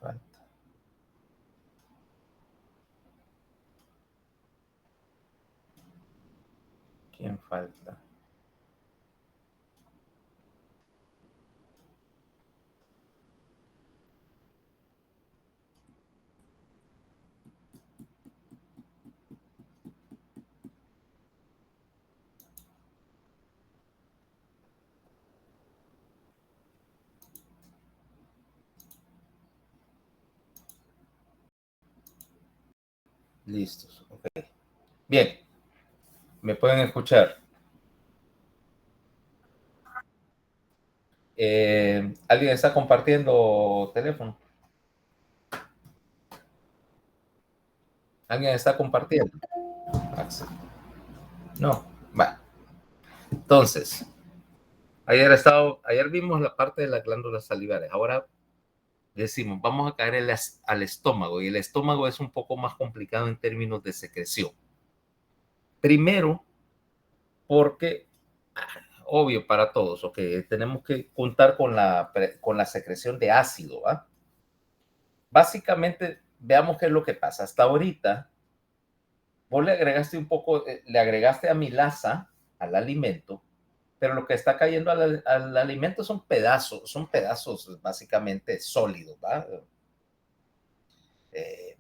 falta? ¿Quién falta? Listos. Ok. Bien. ¿Me pueden escuchar? ¿Alguien está compartiendo teléfono? ¿Alguien está compartiendo? No. Va. Entonces, ayer vimos la parte de las glándulas salivares. Ahora decimos, vamos a caer al estómago, y el estómago es un poco más complicado en términos de secreción. Primero, porque, obvio para todos, tenemos que contar con la secreción de ácido, ¿va? Básicamente, veamos qué es lo que pasa. Hasta ahorita, vos le agregaste amilasa al alimento, pero lo que está cayendo al alimento son pedazos básicamente sólidos, ¿va?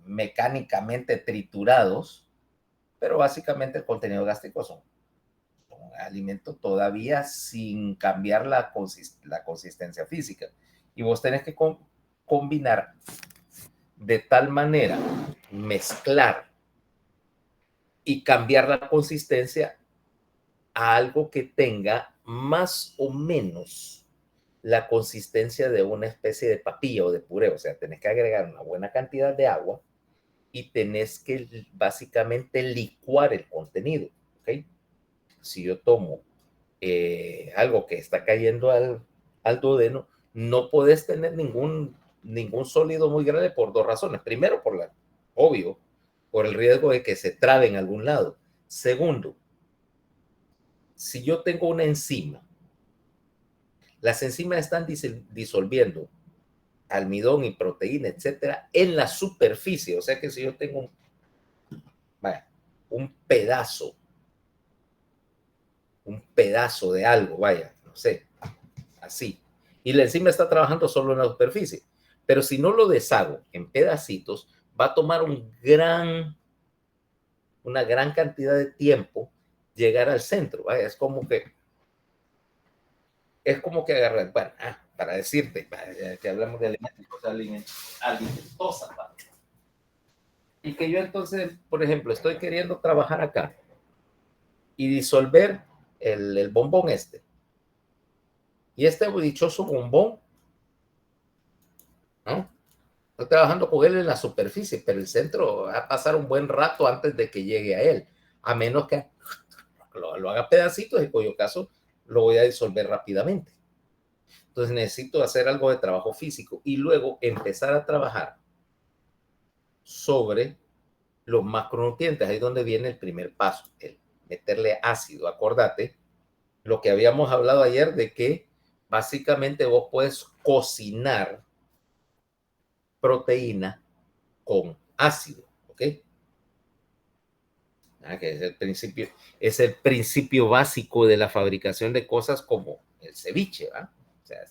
Mecánicamente triturados, pero básicamente el contenido gástrico son alimento todavía sin cambiar la consistencia física. Y vos tenés que combinar de tal manera, mezclar y cambiar la consistencia a algo que tenga más o menos la consistencia de una especie de papilla o de puré. O sea, tenés que agregar una buena cantidad de agua y tenés que básicamente licuar el contenido. ¿Ok? Si yo tomo algo que está cayendo al duodeno, no puedes tener ningún sólido muy grande por dos razones. Primero, obvio, por el riesgo de que se trabe en algún lado. Segundo, si yo tengo una enzima, las enzimas están disolviendo almidón y proteína, etcétera, en la superficie. O sea que si yo tengo un pedazo de algo, no sé, así, y la enzima está trabajando solo en la superficie, pero si no lo deshago en pedacitos, va a tomar una gran cantidad de tiempo llegar al centro. Es como agarrar, bueno, para decirte, que hablamos de alimentosa, y que yo entonces, por ejemplo, estoy queriendo trabajar acá y disolver el bombón y este dichoso bombón, ¿no? Estoy trabajando con él en la superficie, pero el centro va a pasar un buen rato antes de que llegue a él, a menos que lo haga pedacitos, en cuyo caso lo voy a disolver rápidamente. Entonces necesito hacer algo de trabajo físico y luego empezar a trabajar sobre los macronutrientes. Ahí es donde viene el primer paso, el meterle ácido. Acordate lo que habíamos hablado ayer de que básicamente vos puedes cocinar proteína con ácido, ¿ok? Que es el principio básico de la fabricación de cosas como el ceviche, ¿va? O sea,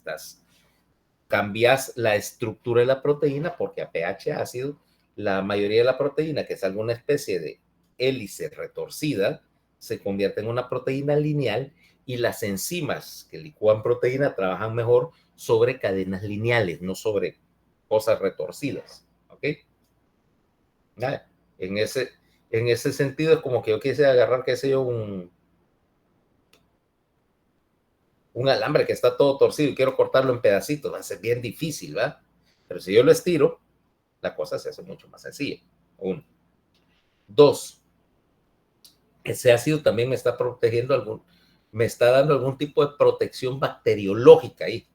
cambias la estructura de la proteína porque a pH ácido, la mayoría de la proteína, que es alguna especie de hélice retorcida, se convierte en una proteína lineal, y las enzimas que licúan proteína trabajan mejor sobre cadenas lineales, no sobre cosas retorcidas, ¿ok? En ese sentido es como que yo quise agarrar, qué sé yo, un alambre que está todo torcido y quiero cortarlo en pedacitos, va a ser bien difícil, ¿va? Pero si yo lo estiro, la cosa se hace mucho más sencilla. Uno. Dos, ese ácido también me está me está dando algún tipo de protección bacteriológica ahí.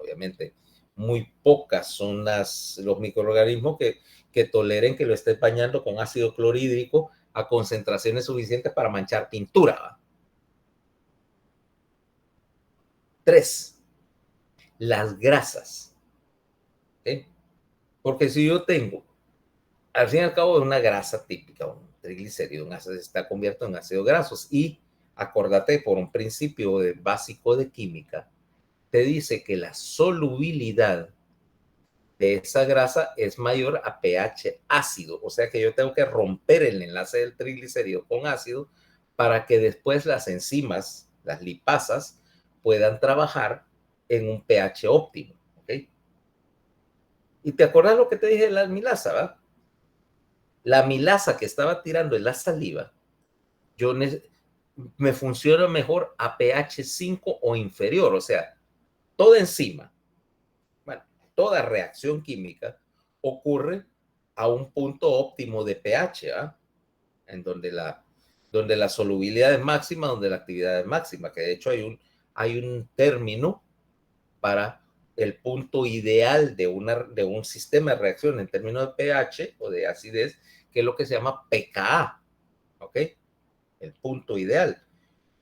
Obviamente, muy pocas son los microorganismos que toleren que lo estés bañando con ácido clorhídrico a concentraciones suficientes para manchar pintura, ¿va? Tres, las grasas. ¿Okay? Porque si yo tengo, al fin y al cabo, es una grasa típica, un triglicérido, un ácido, está convierto en ácidos grasos. Y acordate, por un principio básico de química, te dice que la solubilidad de esa grasa es mayor a pH ácido. O sea que yo tengo que romper el enlace del triglicérido con ácido para que después las enzimas, las lipasas, puedan trabajar en un pH óptimo. ¿Okay? Y te acuerdas lo que te dije de la amilasa, ¿verdad? La amilasa que estaba tirando en la saliva, yo me funciona mejor a pH 5 o inferior. O sea, toda enzima, bueno, toda reacción química ocurre a un punto óptimo de pH, ¿eh? En donde la solubilidad es máxima, donde la actividad es máxima, que de hecho hay un término para el punto ideal de un sistema de reacción en términos de pH o de acidez, que es lo que se llama pKa, ¿ok? El punto ideal.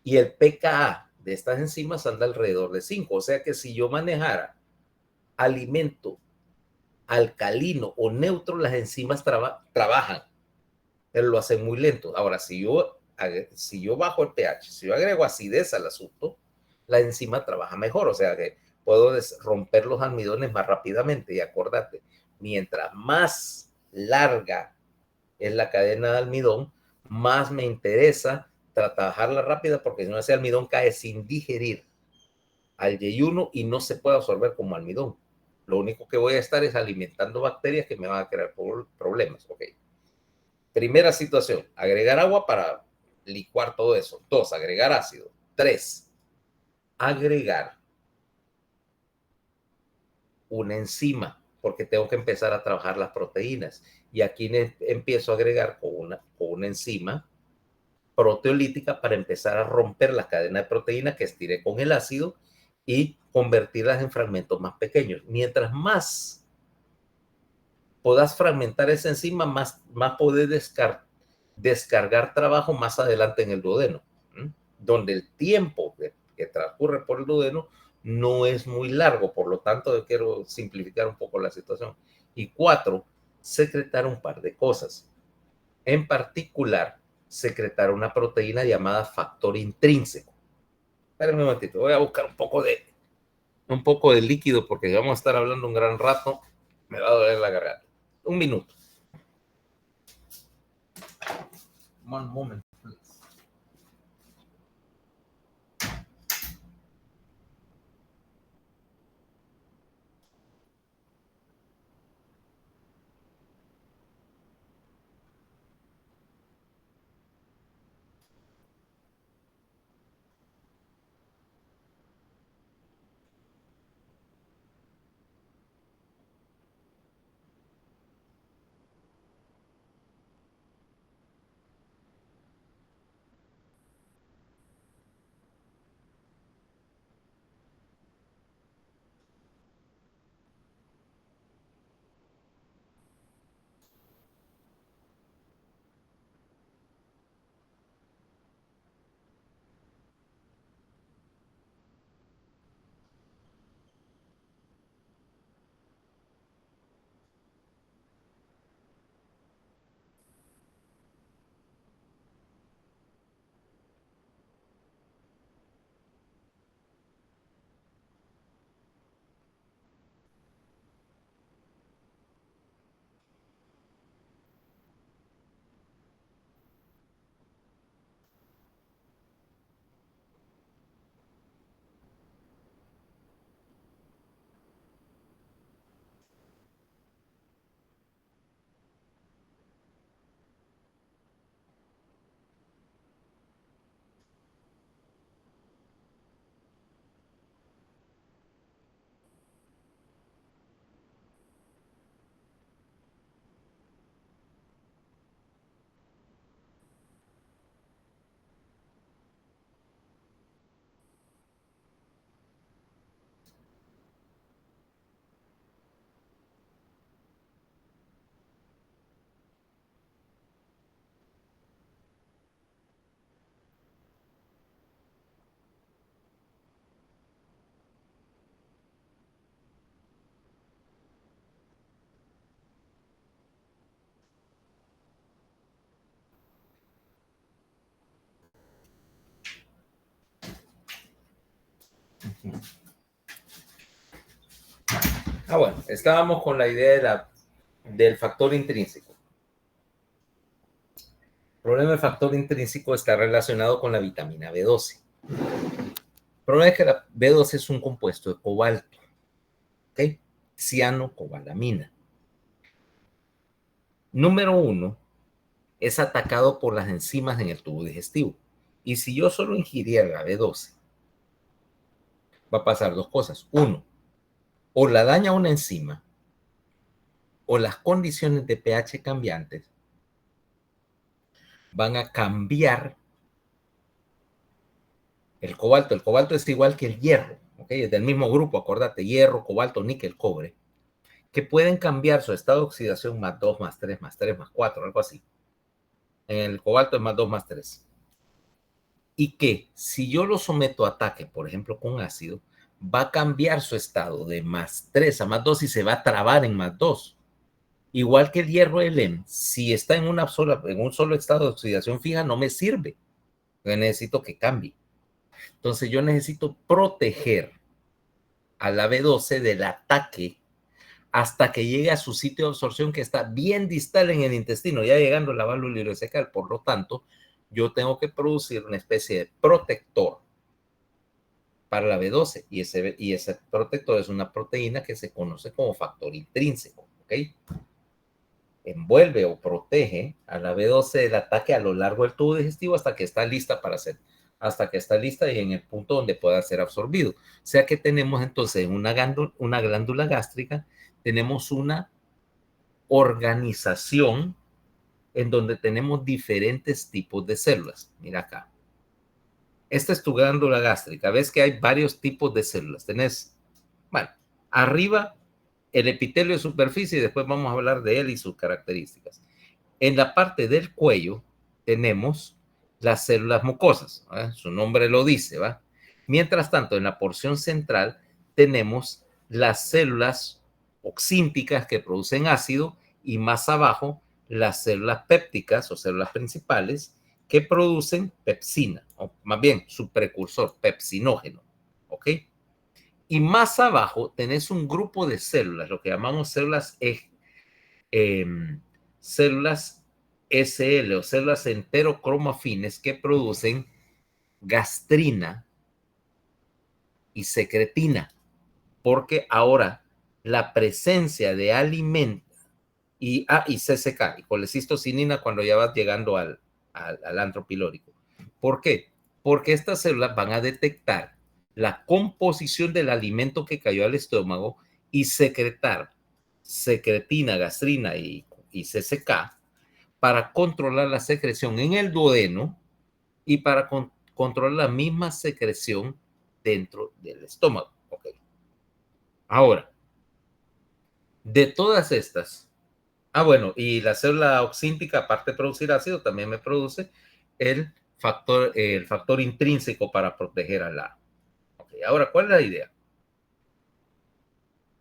Y el pKa de estas enzimas anda alrededor de 5, o sea que si yo manejara alimento alcalino o neutro, las enzimas trabajan, pero lo hacen muy lento. Ahora, si yo bajo el pH, si yo agrego acidez al asunto, la enzima trabaja mejor, o sea que puedo romper los almidones más rápidamente. Y acordate, mientras más larga es la cadena de almidón, más me interesa trabajarla rápida, porque si no, ese almidón cae sin digerir al yeyuno y no se puede absorber como almidón. Lo único que voy a estar es alimentando bacterias que me van a crear problemas. Ok. Primera situación, agregar agua para licuar todo eso. Dos, agregar ácido. Tres, agregar una enzima, porque tengo que empezar a trabajar las proteínas. Y aquí empiezo a agregar con una enzima proteolítica para empezar a romper la cadena de proteínas que estiré con el ácido y convertirlas en fragmentos más pequeños. Mientras más puedas fragmentar esa enzima, más podés descargar trabajo más adelante en el duodeno, ¿m? Donde el tiempo que transcurre por el duodeno no es muy largo, por lo tanto yo quiero simplificar un poco la situación. Y cuatro, secretar un par de cosas. En particular, secretar una proteína llamada factor intrínseco. Espérenme un momentito, voy a buscar un poco de líquido porque vamos a estar hablando un gran rato. Me va a doler la garganta. Un minuto. One moment, please. Bueno, estábamos con la idea del factor intrínseco. El problema del factor intrínseco está relacionado con la vitamina B12. El problema es que la B12 es un compuesto de cobalto, ¿ok? Cianocobalamina. Número 1, es atacado por las enzimas en el tubo digestivo. Y si yo solo ingiriera la B12, va a pasar dos cosas. Uno, o la daña una enzima, o las condiciones de pH cambiantes van a cambiar el cobalto. El cobalto es igual que el hierro, ¿ok? Es del mismo grupo, acordate, hierro, cobalto, níquel, cobre, que pueden cambiar su estado de oxidación más 2, más 3, más 3, más 4, algo así. En el cobalto es más 2, más 3. Y que si yo lo someto a ataque, por ejemplo, con ácido, va a cambiar su estado de más 3 a más 2 y se va a trabar en más 2. Igual que el hierro LM, si está en un solo estado de oxidación fija, no me sirve. Yo necesito que cambie. Entonces yo necesito proteger a la B12 del ataque hasta que llegue a su sitio de absorción, que está bien distal en el intestino, ya llegando a la válvula ileocecal. Por lo tanto, yo tengo que producir una especie de protector para la B12, y ese protector es una proteína que se conoce como factor intrínseco, ¿ok? Envuelve o protege a la B12 del ataque a lo largo del tubo digestivo hasta que está lista y en el punto donde pueda ser absorbido. O sea que tenemos entonces una glándula gástrica, tenemos una organización en donde tenemos diferentes tipos de células. Mira acá. Esta es tu glándula gástrica. Ves que hay varios tipos de células. Tenés, bueno, arriba el epitelio de superficie y después vamos a hablar de él y sus características. En la parte del cuello tenemos las células mucosas, ¿verdad? Su nombre lo dice, ¿va? Mientras tanto, en la porción central tenemos las células oxínticas que producen ácido y más abajo las células pépticas o células principales que producen pepsina, o más bien su precursor, pepsinógeno, ¿ok? Y más abajo tenés un grupo de células, lo que llamamos células SL o células enterocromafines que producen gastrina y secretina, porque ahora la presencia de alimento y CCK y colecistocinina cuando ya vas llegando al antro pilórico. ¿Por qué? Porque estas células van a detectar la composición del alimento que cayó al estómago y secretar secretina, gastrina y CCK para controlar la secreción en el duodeno y para controlar la misma secreción dentro del estómago. Okay. Ahora, de todas estas, bueno, y la célula oxíntica, aparte de producir ácido, también me produce el factor intrínseco para proteger a la. Okay. Ahora, ¿cuál es la idea?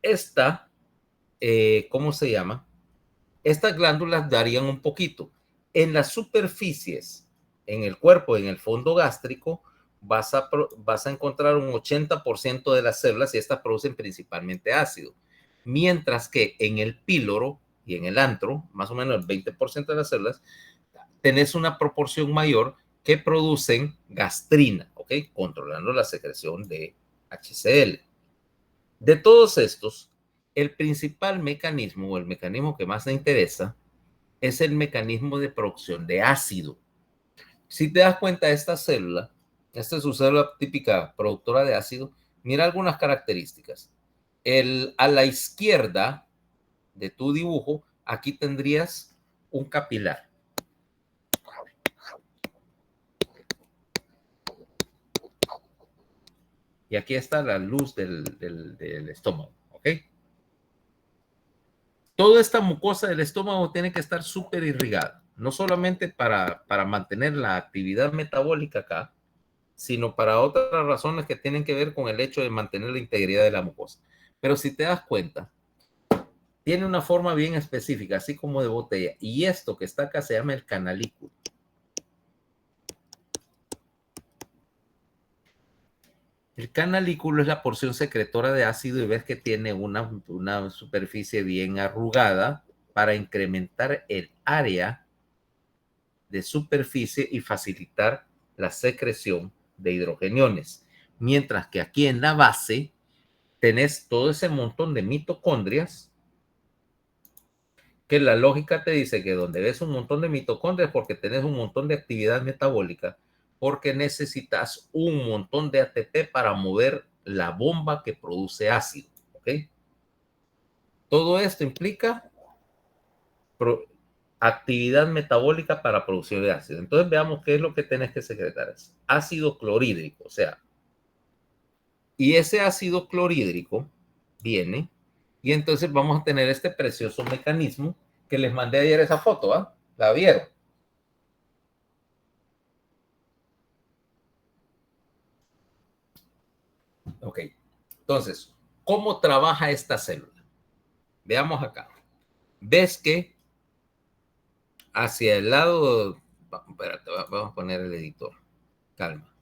Esta, ¿cómo se llama? Estas glándulas darían un poquito. En las superficies, en el cuerpo, en el fondo gástrico, vas a encontrar un 80% de las células y estas producen principalmente ácido. Mientras que en el píloro y en el antro, más o menos el 20% de las células, tenés una proporción mayor que producen gastrina, ¿ok? Controlando la secreción de HCl. De todos estos, el principal mecanismo o el mecanismo que más me interesa es el mecanismo de producción de ácido. Si te das cuenta, esta es su célula típica productora de ácido. Mira algunas características. A la izquierda de tu dibujo, aquí tendrías un capilar. Y aquí está la luz del estómago, ¿ok? Toda esta mucosa del estómago tiene que estar súper irrigada, no solamente para mantener la actividad metabólica acá, sino para otras razones que tienen que ver con el hecho de mantener la integridad de la mucosa. Pero si te das cuenta, tiene una forma bien específica, así como de botella. Y esto que está acá se llama el canalículo. El canalículo es la porción secretora de ácido y ves que tiene una superficie bien arrugada para incrementar el área de superficie y facilitar la secreción de hidrogeniones. Mientras que aquí en la base tenés todo ese montón de mitocondrias que la lógica te dice que donde ves un montón de mitocondrias porque tenés un montón de actividad metabólica, porque necesitas un montón de ATP para mover la bomba que produce ácido. ¿Ok? Todo esto implica actividad metabólica para producción de ácido. Entonces veamos qué es lo que tenés que secretar. Es ácido clorhídrico, o sea, y ese ácido clorhídrico viene y entonces vamos a tener este precioso mecanismo que les mandé ayer esa foto, ¿ah? ¿La vieron? Ok. Entonces, ¿cómo trabaja esta célula? Veamos acá. Ves que hacia el lado... Espérate, vamos a poner el editor. Calma.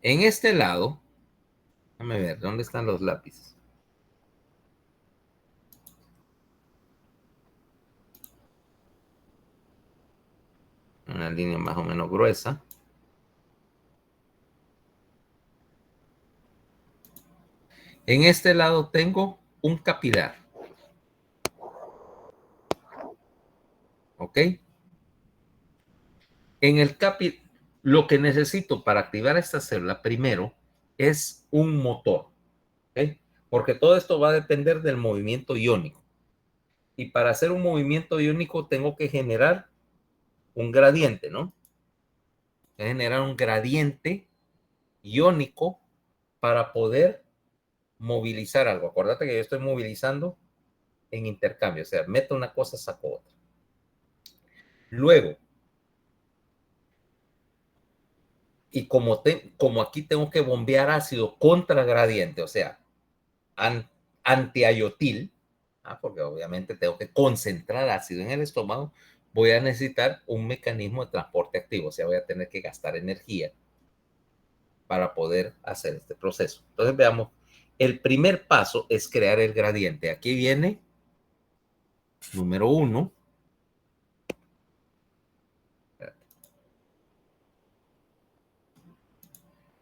En este lado, déjame ver, ¿dónde están los lápices? Una línea más o menos gruesa. En este lado tengo un capilar. ¿Ok? En el capilar, lo que necesito para activar esta célula primero es un motor. ¿Ok? Porque todo esto va a depender del movimiento iónico. Y para hacer un movimiento iónico tengo que generar un gradiente, ¿no? Generar un gradiente iónico para poder movilizar algo. Acuérdate que yo estoy movilizando en intercambio, o sea, meto una cosa, saco otra. Luego, y como aquí tengo que bombear ácido contra gradiente, o sea, antiayotil, porque obviamente tengo que concentrar ácido en el estómago, voy a necesitar un mecanismo de transporte activo, o sea, voy a tener que gastar energía para poder hacer este proceso. Entonces veamos, el primer paso es crear el gradiente. Aquí viene número 1.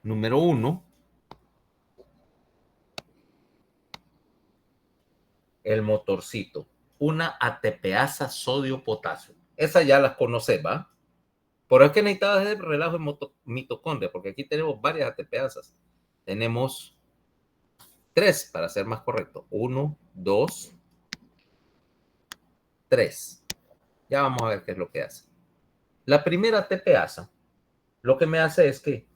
Número 1, el motorcito, una ATPasa sodio-potasio. Esa ya las conoces, ¿va? Por eso es que necesitas el relajo de mitocondria, porque aquí tenemos varias ATPasas. Tenemos 3, para ser más correcto. 1, 2, 3. Ya vamos a ver qué es lo que hace. La primera ATPasa lo que me hace es que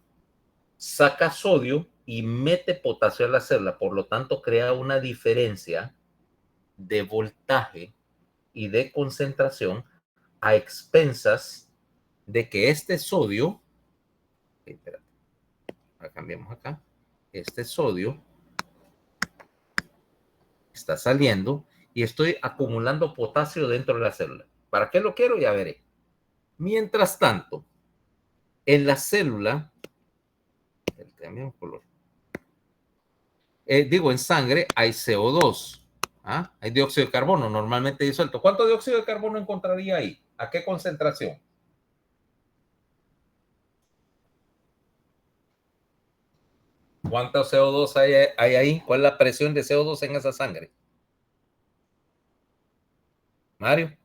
saca sodio y mete potasio a la célula, por lo tanto crea una diferencia de voltaje y de concentración a expensas de que este sodio, espérate, cambiamos acá, este sodio está saliendo y estoy acumulando potasio dentro de la célula. ¿Para qué lo quiero? Ya veré. Mientras tanto, en la célula, cambiamos color. En sangre hay CO2, hay dióxido de carbono normalmente disuelto. ¿Cuánto dióxido de carbono encontraría ahí? ¿A qué concentración? ¿Cuánto CO2 hay ahí? ¿Cuál es la presión de CO2 en esa sangre? Mario.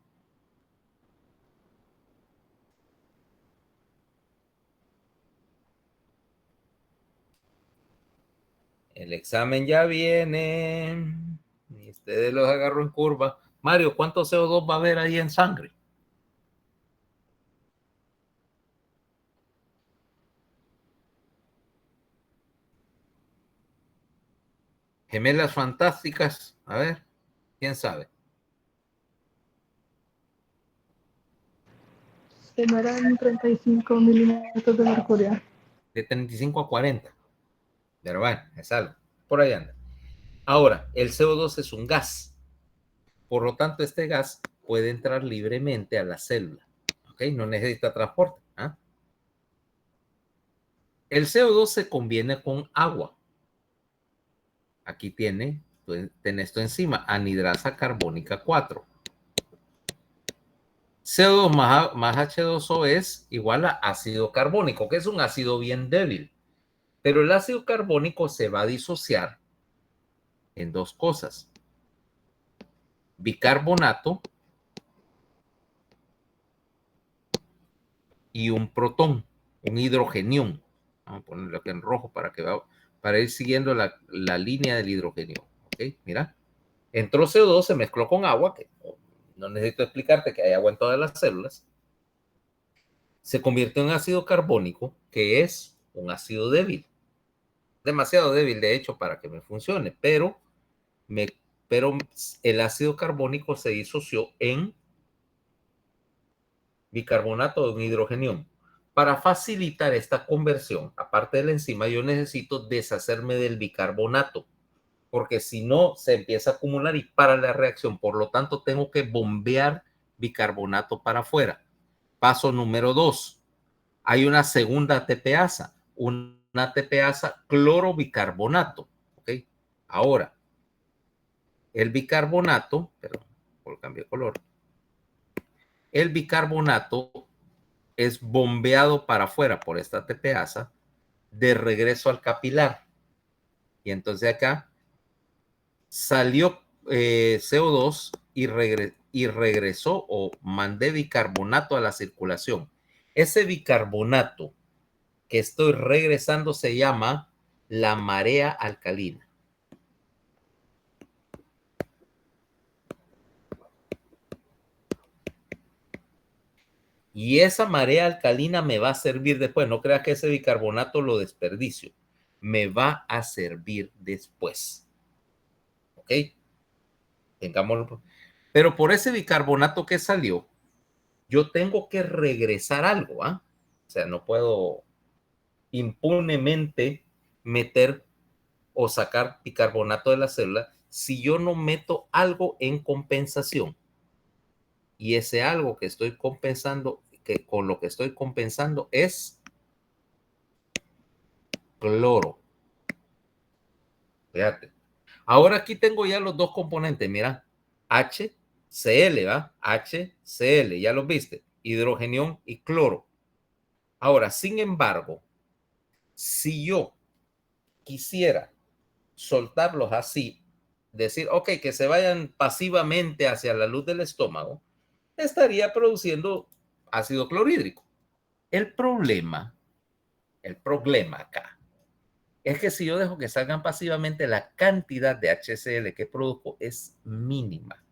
El examen ya viene. Y ustedes los agarro en curva. Mario, ¿cuánto CO2 va a haber ahí en sangre? Gemelas fantásticas. A ver, ¿quién sabe? Eran 35 milímetros de mercurio. De 35 a 40. Pero bueno, es algo. Por ahí anda. Ahora, el CO2 es un gas. Por lo tanto, este gas puede entrar libremente a la célula. ¿Ok? No necesita transporte. El CO2 se conviene con agua. Aquí tiene, tenés esto encima, anhidrasa carbónica 4. CO2 más H2O es igual a ácido carbónico, que es un ácido bien débil. Pero el ácido carbónico se va a disociar en dos cosas. Bicarbonato y un protón, un hidrogenión. Vamos a ponerlo aquí en rojo para ir siguiendo la línea del hidrogenio. ¿Ok? Mira, entró CO2, se mezcló con agua, que no necesito explicarte que hay agua en todas las células. Se convirtió en ácido carbónico, que es un ácido débil. Demasiado débil, de hecho, para que me funcione, pero el ácido carbónico se disoció en bicarbonato de un hidrogenión. Para facilitar esta conversión, aparte de la enzima, yo necesito deshacerme del bicarbonato, porque si no, se empieza a acumular y para la reacción. Por lo tanto, tengo que bombear bicarbonato para afuera. Paso número 2. Hay una segunda ATPasa, una ATPasa clorobicarbonato. ¿Ok? Ahora, el bicarbonato, perdón, por cambio de color, el bicarbonato es bombeado para afuera por esta ATPasa de regreso al capilar. Y entonces acá salió CO2 y regresó o mandé bicarbonato a la circulación. Ese bicarbonato que estoy regresando se llama la marea alcalina. Y esa marea alcalina me va a servir después. No creas que ese bicarbonato lo desperdicio. Me va a servir después. ¿Ok? Tengámoslo. Pero por ese bicarbonato que salió, yo tengo que regresar algo. ¿Ah? O sea, no puedo impunemente meter o sacar bicarbonato de la célula si yo no meto algo en compensación. Y ese algo que estoy compensando, que con lo que estoy compensando es cloro. Fíjate. Ahora aquí tengo ya los dos componentes. Mira, HCl, ¿va? HCl, ya los viste. Hidrogenión y cloro. Ahora, sin embargo, si yo quisiera soltarlos así, decir, ok, que se vayan pasivamente hacia la luz del estómago, estaría produciendo ácido clorhídrico. El problema acá es que si yo dejo que salgan pasivamente, la cantidad de HCl que produzco es mínima.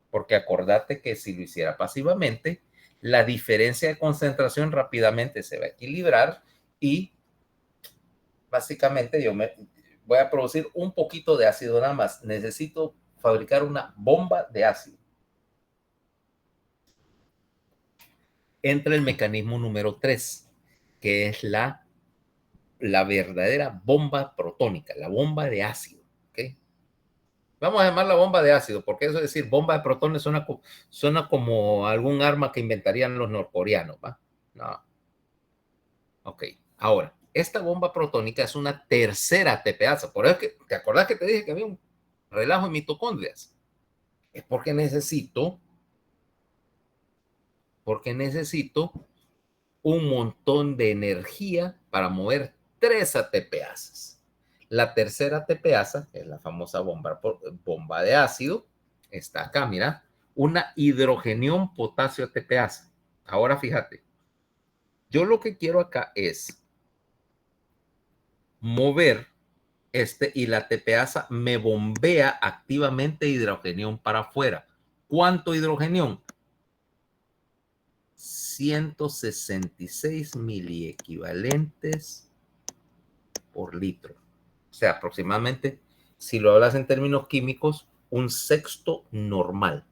Porque acordate que si lo hiciera pasivamente, la diferencia de concentración rápidamente se va a equilibrar y básicamente voy a producir un poquito de ácido nada más. Necesito fabricar una bomba de ácido. Entra el mecanismo número 3, que es la verdadera bomba protónica, la bomba de ácido. ¿Okay? Vamos a llamarla bomba de ácido, porque eso es decir, bomba de protones suena como algún arma que inventarían los norcoreanos, ¿va? No. Ok, ahora, esta bomba protónica es una tercera ATPasa. Por eso que, ¿te acordás que te dije que había un relajo en mitocondrias? Es porque necesito un montón de energía para mover 3 ATPasas. La tercera ATPasa, que es la famosa bomba de ácido, está acá, mira, una hidrogenión potasio ATPasa. Ahora fíjate, yo lo que quiero acá es mover y la ATPasa me bombea activamente hidrogenión para afuera. ¿Cuánto hidrogenión? 166 miliequivalentes por litro. O sea, aproximadamente, si lo hablas en términos químicos, un sexto normal.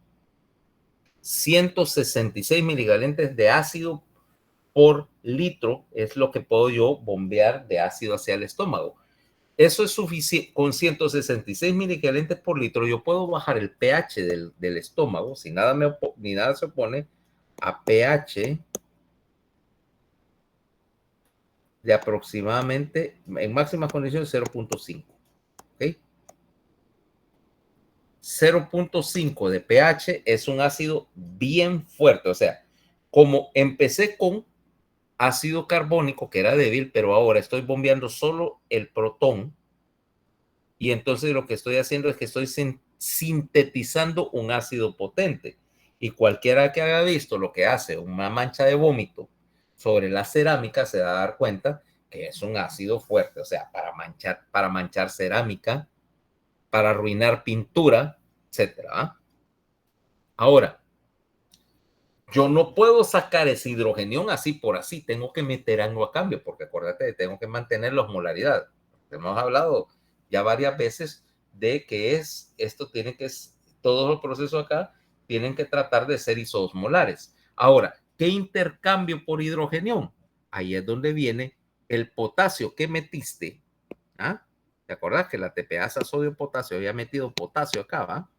166 miligalentes de ácido por litro es lo que puedo yo bombear de ácido hacia el estómago. Eso es suficiente. Con 166 miligalentes por litro, yo puedo bajar el pH del estómago, si nada, ni nada se opone, a pH de aproximadamente, en máximas condiciones, 0.5. ¿Ok? 0.5 de pH es un ácido bien fuerte. O sea, como empecé con ácido carbónico, que era débil, pero ahora estoy bombeando solo el protón, y entonces lo que estoy haciendo es que estoy sintetizando un ácido potente. Y cualquiera que haya visto lo que hace una mancha de vómito sobre la cerámica se va a dar cuenta que es un ácido fuerte. O sea, para manchar cerámica, para arruinar pintura, etcétera. Ahora, yo no puedo sacar ese hidrogenión así por así, tengo que meter algo a cambio, porque acuérdate, tengo que mantener la osmolaridad. Hemos hablado ya varias veces de que esto tiene que, todos los procesos acá tienen que tratar de ser isosmolares. Ahora, ¿qué intercambio por hidrogenión? Ahí es donde viene el potasio que metiste. ¿Ah? ¿Te acuerdas que la TPasa sodio-potasio había metido potasio acá, va?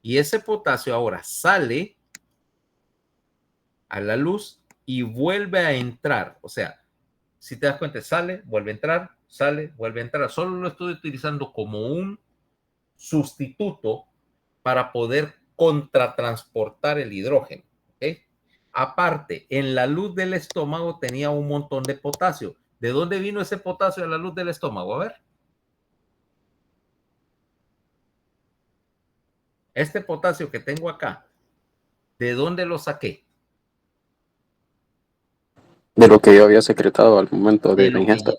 Y ese potasio ahora sale a la luz y vuelve a entrar. O sea, si te das cuenta, sale, vuelve a entrar, sale, vuelve a entrar. Solo lo estoy utilizando como un sustituto para poder contratransportar el hidrógeno. ¿Okay? Aparte, en la luz del estómago tenía un montón de potasio. ¿De dónde vino ese potasio a la luz del estómago? A ver. Este potasio que tengo acá, ¿de dónde lo saqué? De lo que yo había secretado al momento De de la lo que, ingesta.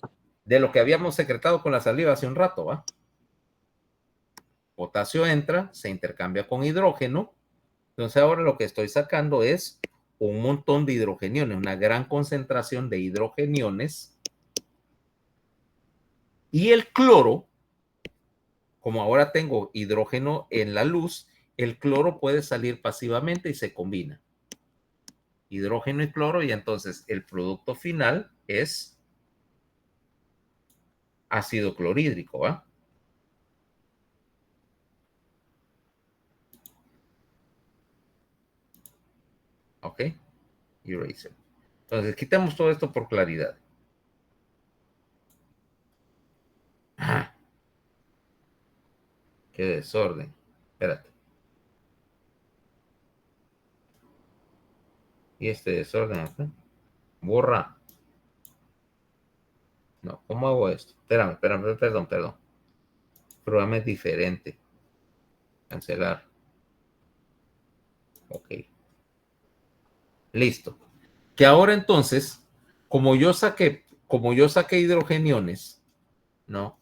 de lo que habíamos secretado con la saliva hace un rato, ¿va? Potasio entra, se intercambia con hidrógeno. Entonces ahora lo que estoy sacando es un montón de hidrogeniones, una gran concentración de hidrogeniones. Y el cloro, como ahora tengo hidrógeno en la luz, el cloro puede salir pasivamente y se combina. Hidrógeno y cloro, y entonces el producto final es ácido clorhídrico, ¿va? Ok, eraser. Entonces quitamos todo esto por claridad. Ah, qué desorden. Espérate. Y este desorden acá. Borra. No, ¿cómo hago esto? Espérame, perdón. Programa es diferente. Cancelar. Ok. Listo. Que ahora entonces, como yo saqué hidrogeniones, ¿no?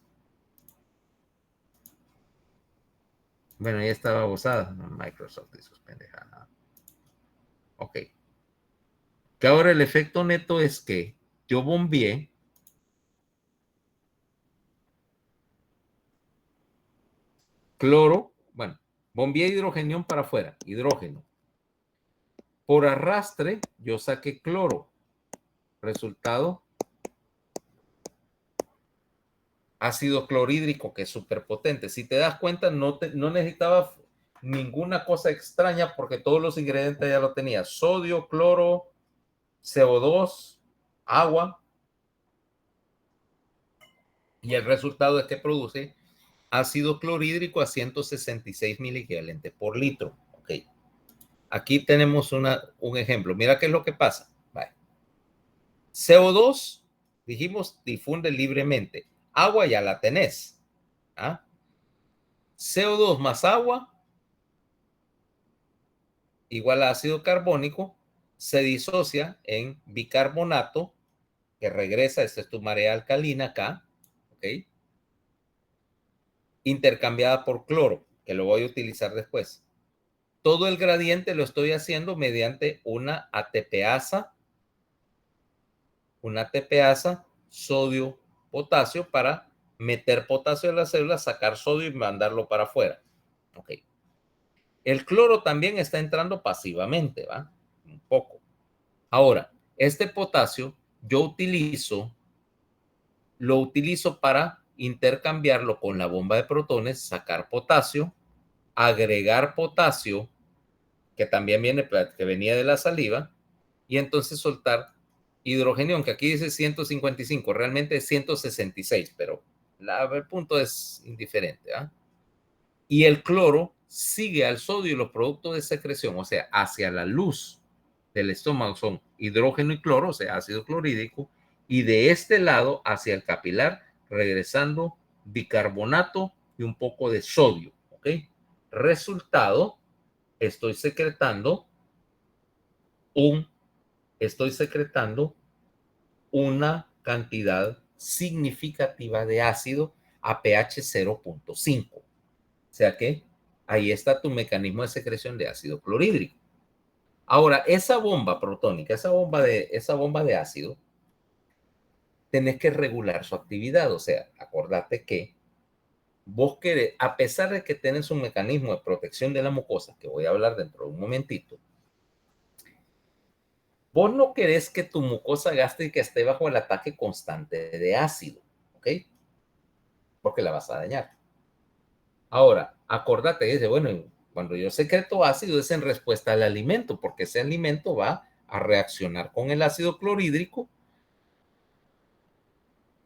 Bueno, ya estaba usada. Microsoft dice pendejada. Ok. Que ahora el efecto neto es que yo bombeé cloro, bueno, bombeé hidrogenión para afuera, hidrógeno. Por arrastre, yo saqué cloro. Resultado, ácido clorhídrico, que es súper potente. Si te das cuenta, no necesitaba ninguna cosa extraña porque todos los ingredientes ya lo tenía. Sodio, cloro, CO2, agua. Y el resultado es que produce ácido clorhídrico a 166 miliequivalentes por litro. Ok. Aquí tenemos un ejemplo. Mira qué es lo que pasa. Vale. CO2, dijimos, difunde libremente. Agua ya la tenés. ¿Ah? CO2 más agua igual a ácido carbónico, se disocia en bicarbonato, que regresa, esta es tu marea alcalina acá, ¿ok? Intercambiada por cloro, que lo voy a utilizar después. Todo el gradiente lo estoy haciendo mediante una ATPasa sodio, potasio, para meter potasio en la célula, sacar sodio y mandarlo para afuera. Ok. El cloro también está entrando pasivamente, ¿va? Un poco. Ahora, este potasio lo utilizo para intercambiarlo con la bomba de protones, sacar potasio, agregar potasio, que también que venía de la saliva, y entonces soltar hidrogenio, que aquí dice 155, realmente es 166, pero el punto es indiferente. ¿Ah? Y el cloro sigue al sodio y los productos de secreción, o sea, hacia la luz del estómago son hidrógeno y cloro, o sea, ácido clorhídrico, y de este lado hacia el capilar, regresando bicarbonato y un poco de sodio. ¿Ok? Resultado, estoy secretando una cantidad significativa de ácido a pH 0.5. O sea que ahí está tu mecanismo de secreción de ácido clorhídrico. Ahora, esa bomba protónica, esa bomba de ácido, tenés que regular su actividad. O sea, acordate que vos querés, a pesar de que tenés un mecanismo de protección de la mucosa, que voy a hablar dentro de un momentito, vos no querés que tu mucosa gástrica esté bajo el ataque constante de ácido, ¿ok? Porque la vas a dañar. Ahora, acordate, dice, bueno, cuando yo secreto ácido es en respuesta al alimento, porque ese alimento va a reaccionar con el ácido clorhídrico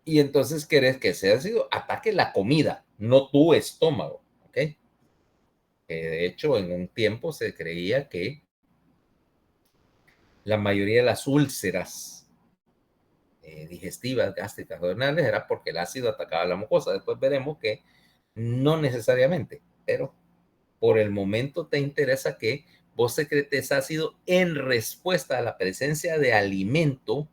y entonces querés que ese ácido ataque la comida, no tu estómago, ¿ok? De hecho, en un tiempo se creía que la mayoría de las úlceras digestivas, gástricas, renales, era porque el ácido atacaba la mucosa. Después veremos que no necesariamente, pero por el momento te interesa que vos secretes ácido en respuesta a la presencia de alimento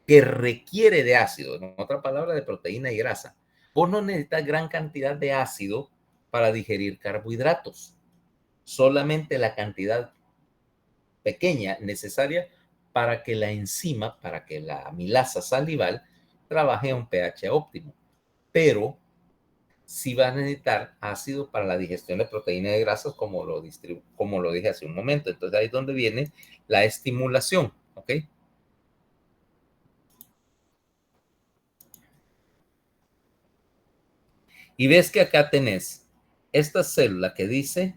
que requiere de ácido, en otra palabra, de proteína y grasa. Vos no necesitas gran cantidad de ácido para digerir carbohidratos, solamente la cantidad pequeña necesaria para que la enzima, para que la amilasa salival trabaje a un pH óptimo. Pero sí va a necesitar ácido para la digestión de proteínas y grasas, como lo dije hace un momento. Entonces ahí es donde viene la estimulación, ¿ok? Y ves que acá tenés esta célula que dice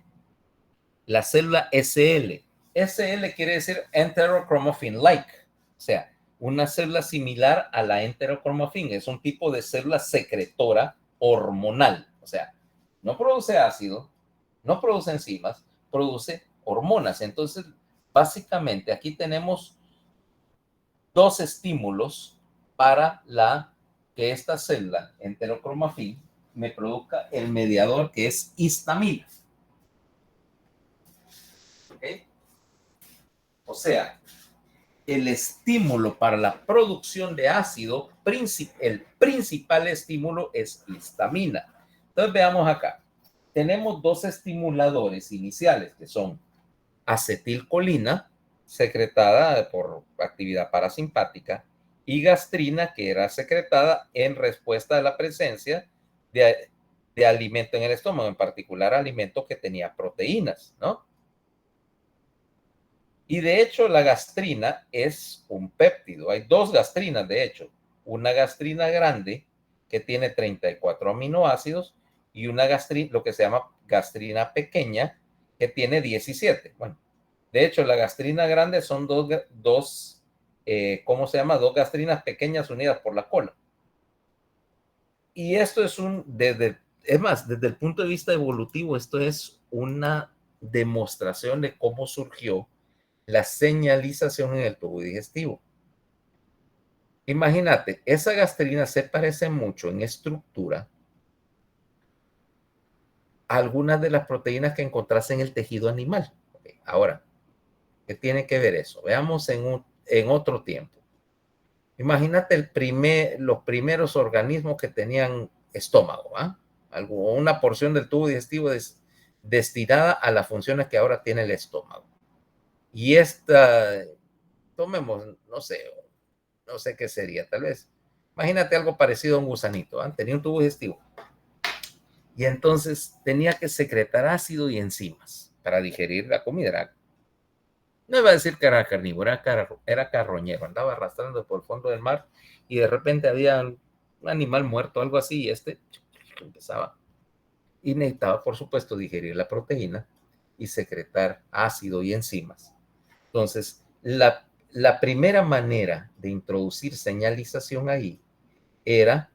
la célula SL. SL quiere decir enterochromophin-like, o sea, una célula similar a la enterochromophin. Es un tipo de célula secretora hormonal, o sea, no produce ácido, no produce enzimas, produce hormonas. Entonces, básicamente aquí tenemos dos estímulos para que esta célula enterochromophin me produzca el mediador que es histamina. ¿Okay? O sea, el estímulo para la producción de ácido, el principal estímulo es histamina. Entonces veamos acá. Tenemos dos estimuladores iniciales que son acetilcolina, secretada por actividad parasimpática, y gastrina, que era secretada en respuesta a la presencia de alimento en el estómago, en particular alimento que tenía proteínas, ¿no? Y de hecho la gastrina es un péptido. Hay dos gastrinas, de hecho. Una gastrina grande que tiene 34 aminoácidos y una gastrina, lo que se llama gastrina pequeña, que tiene 17. Bueno, de hecho la gastrina grande son ¿cómo se llama? Dos gastrinas pequeñas unidas por la cola. Y esto es es más, desde el punto de vista evolutivo, esto es una demostración de cómo surgió la señalización en el tubo digestivo. Imagínate, esa gastrina se parece mucho en estructura a algunas de las proteínas que encontrás en el tejido animal. Okay. Ahora, ¿qué tiene que ver eso? Veamos en otro tiempo. Imagínate los primeros organismos que tenían estómago, ¿ah? Una porción del tubo digestivo destinada a las funciones que ahora tiene el estómago. Y tomemos, no sé qué sería, tal vez. Imagínate algo parecido a un gusanito, ¿eh? Tenía un tubo digestivo. Y entonces tenía que secretar ácido y enzimas para digerir la comida. No iba a decir que era carnívoro, era carroñero. Andaba arrastrando por el fondo del mar y de repente había un animal muerto, algo así, y empezaba. Y necesitaba, por supuesto, digerir la proteína y secretar ácido y enzimas. Entonces, la primera manera de introducir señalización ahí era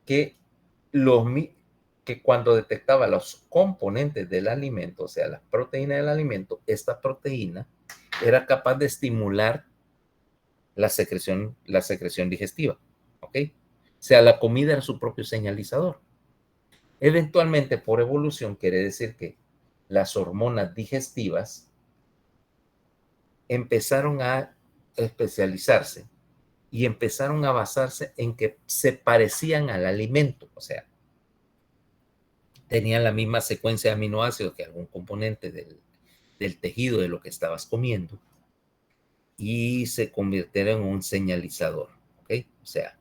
que, que cuando detectaba los componentes del alimento, o sea, las proteínas del alimento, esta proteína era capaz de estimular la secreción digestiva, ¿ok? O sea, la comida era su propio señalizador. Eventualmente, por evolución, quiere decir que las hormonas digestivas empezaron a especializarse y empezaron a basarse en que se parecían al alimento, o sea, tenían la misma secuencia de aminoácidos que algún componente del tejido de lo que estabas comiendo y se convirtieron en un señalizador, ¿ok? O sea,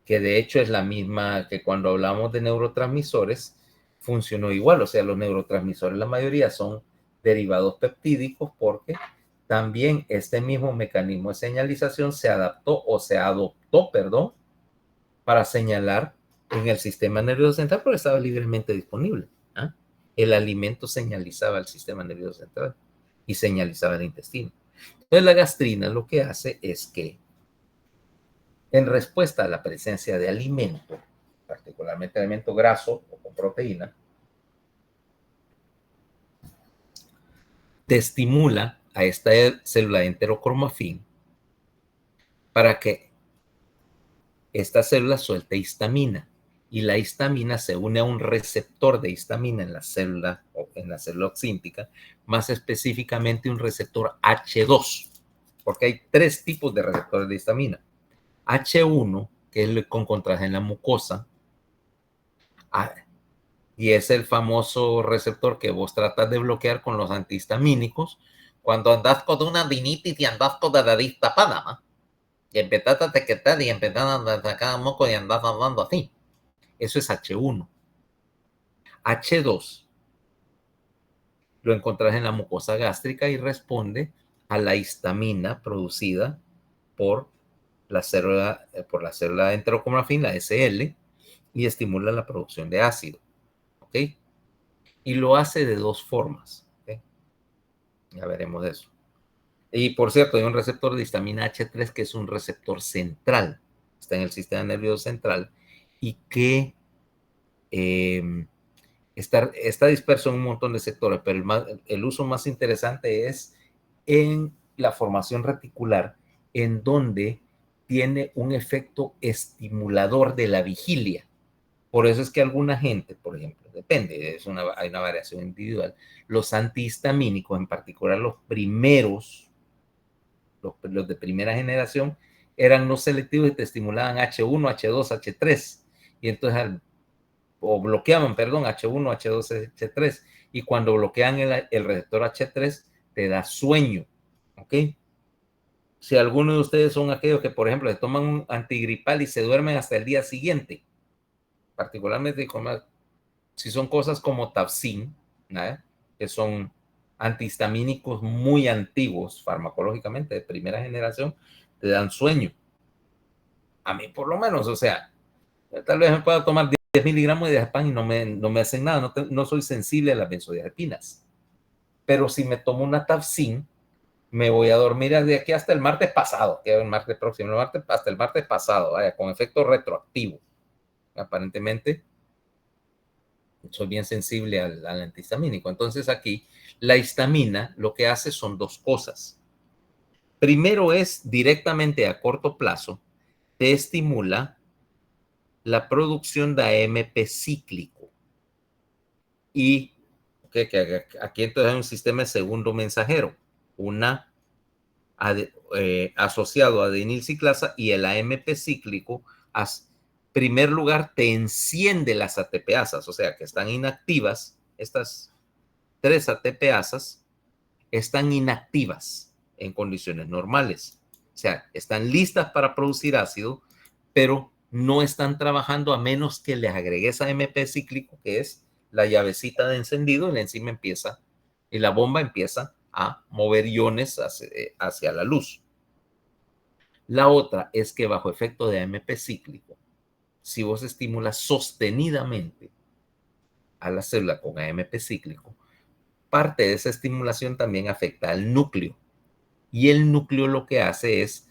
que de hecho es la misma que cuando hablamos de neurotransmisores, funcionó igual, o sea, los neurotransmisores, la mayoría son derivados peptídicos porque también este mismo mecanismo de señalización se adaptó o se adoptó, perdón, para señalar en el sistema nervioso central porque estaba libremente disponible. ¿eh? El alimento señalizaba al sistema nervioso central y señalizaba el intestino. Entonces la gastrina lo que hace es que en respuesta a la presencia de alimento, particularmente alimento graso o con proteína, te estimula a esta célula de enterocromafín para que esta célula suelte histamina y la histamina se une a un receptor de histamina en la célula oxíntica, más específicamente un receptor H2, porque hay 3 tipos de receptores de histamina. H1, que es el con contraje en la mucosa, y es el famoso receptor que vos tratas de bloquear con los antihistamínicos cuando andas con una rinitis y andas con la nariz tapada, ¿no? Y empezás a tequetar y empezás a sacar moco y andas hablando así. Eso es H1. H2 lo encontrás en la mucosa gástrica y responde a la histamina producida por la célula de enterocromafín, la SL, y estimula la producción de ácido. ¿Ok? Y lo hace de 2 formas. ¿Okay? Ya veremos eso. Y por cierto, hay un receptor de histamina H3 que es un receptor central, está en el sistema nervioso central y que está disperso en un montón de sectores, pero el uso más interesante es en la formación reticular, en donde tiene un efecto estimulador de la vigilia. Por eso es que alguna gente, por ejemplo, depende, hay una variación individual, los antihistamínicos, en particular los primeros, los de primera generación, eran no selectivos y te estimulaban H1, H2, H3. Y entonces, o bloqueaban, perdón, H1, H2, H3. Y cuando bloquean el receptor H3, te da sueño. ¿Ok? Si alguno de ustedes son aquellos que, por ejemplo, se toman un antigripal y se duermen hasta el día siguiente, particularmente si son cosas como Tavsin, ¿no? Que son antihistamínicos muy antiguos, farmacológicamente, de primera generación, te dan sueño. A mí, por lo menos, o sea, tal vez me pueda tomar 10 miligramos de diazepam y no me hacen nada, no soy sensible a las benzodiazepinas. Pero si me tomo una Tavsin, me voy a dormir de aquí hasta el martes pasado, que es el martes próximo, hasta el martes pasado, vaya, con efecto retroactivo. Aparentemente, soy bien sensible al antihistamínico. Entonces aquí, la histamina lo que hace son 2 cosas. Primero es directamente a corto plazo, te estimula la producción de AMP cíclico. Y que aquí entonces hay un sistema de segundo mensajero, asociado a adenilciclasa y el AMP cíclico, primer lugar, te enciende las ATPasas, o sea, que están inactivas, estas 3 ATPasas están inactivas en condiciones normales, o sea, están listas para producir ácido, pero no están trabajando a menos que les agregues AMP cíclico, que es la llavecita de encendido, y la enzima empieza, y la bomba empieza a mover iones hacia la luz. La otra es que bajo efecto de AMP cíclico, si vos estimulas sostenidamente a la célula con AMP cíclico, parte de esa estimulación también afecta al núcleo. Y el núcleo lo que hace es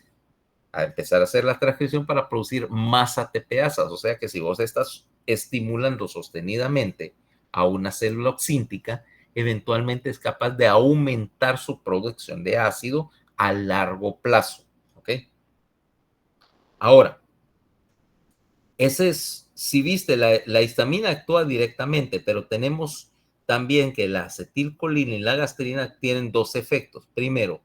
a empezar a hacer la transcripción para producir más ATPasas. O sea que si vos estás estimulando sostenidamente a una célula oxíntica, eventualmente es capaz de aumentar su producción de ácido a largo plazo. ¿Ok? Ahora, ese es, si viste, la histamina actúa directamente, pero tenemos también que la acetilcolina y la gastrina tienen dos efectos. Primero,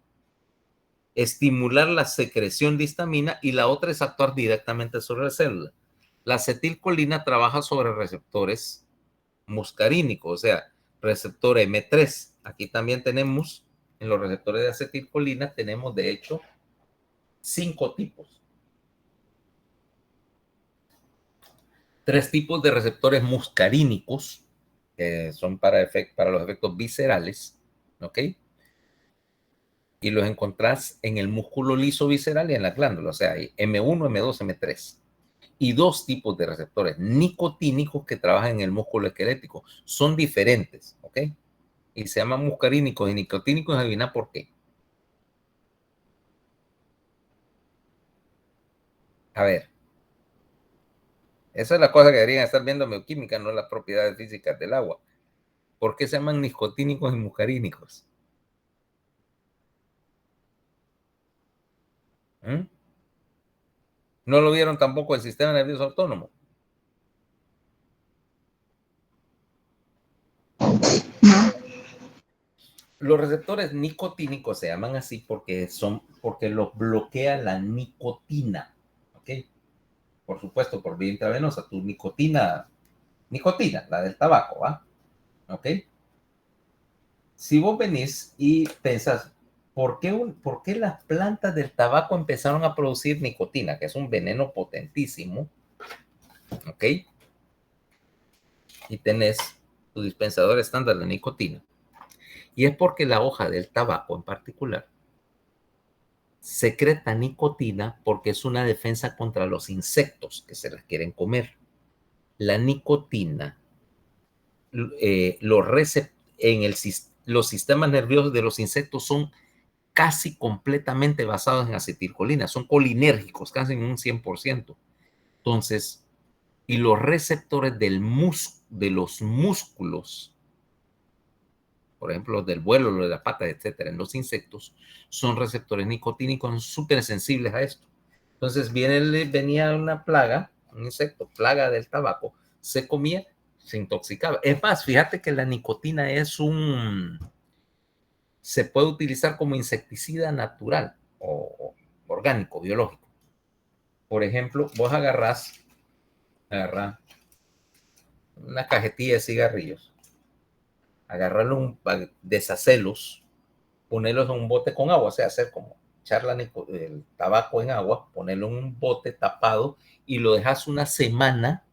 estimular la secreción de histamina y la otra es actuar directamente sobre la célula. La acetilcolina trabaja sobre receptores muscarínicos, o sea, receptor M3. Aquí también tenemos, en los receptores de acetilcolina, tenemos de hecho 5 tipos. 3 tipos de receptores muscarínicos, que son para los efectos viscerales, ¿ok? Y los encontrás en el músculo liso visceral y en la glándula, o sea, hay M1, M2, M3. Y 2 tipos de receptores nicotínicos que trabajan en el músculo esquelético. Son diferentes, ¿ok? Y se llaman muscarínicos y nicotínicos. Adivina por qué. A ver, esa es la cosa que deberían estar viendo bioquímica, no las propiedades físicas del agua. ¿Por qué se llaman nicotínicos y muscarínicos? ¿Mm? ¿No lo vieron tampoco el sistema nervioso autónomo? No. Los receptores nicotínicos se llaman así porque los bloquea la nicotina, ¿ok? Por supuesto, por vía intravenosa, tu nicotina, la del tabaco, ¿va? ¿Ok? Si vos venís y pensás, ¿por qué las plantas del tabaco empezaron a producir nicotina, que es un veneno potentísimo? ¿Ok? Y tenés tu dispensador estándar de nicotina. Y es porque la hoja del tabaco en particular secreta nicotina porque es una defensa contra los insectos que se las quieren comer. La nicotina, los sistemas nerviosos de los insectos son casi completamente basados en acetilcolina, son colinérgicos, casi en un 100%. Entonces, y los receptores de los músculos, por ejemplo, los del vuelo, los de la pata, etcétera, en los insectos, son receptores nicotínicos súper sensibles a esto. Entonces, venía una plaga, un insecto, plaga del tabaco, se comía, se intoxicaba. Es más, fíjate que la nicotina se puede utilizar como insecticida natural o orgánico, biológico. Por ejemplo, vos agarrás una cajetilla de cigarrillos, agarrarlo, deshacerlos, ponerlos en un bote con agua, o sea, hacer como echar el tabaco en agua, ponerlo en un bote tapado y lo dejas una semana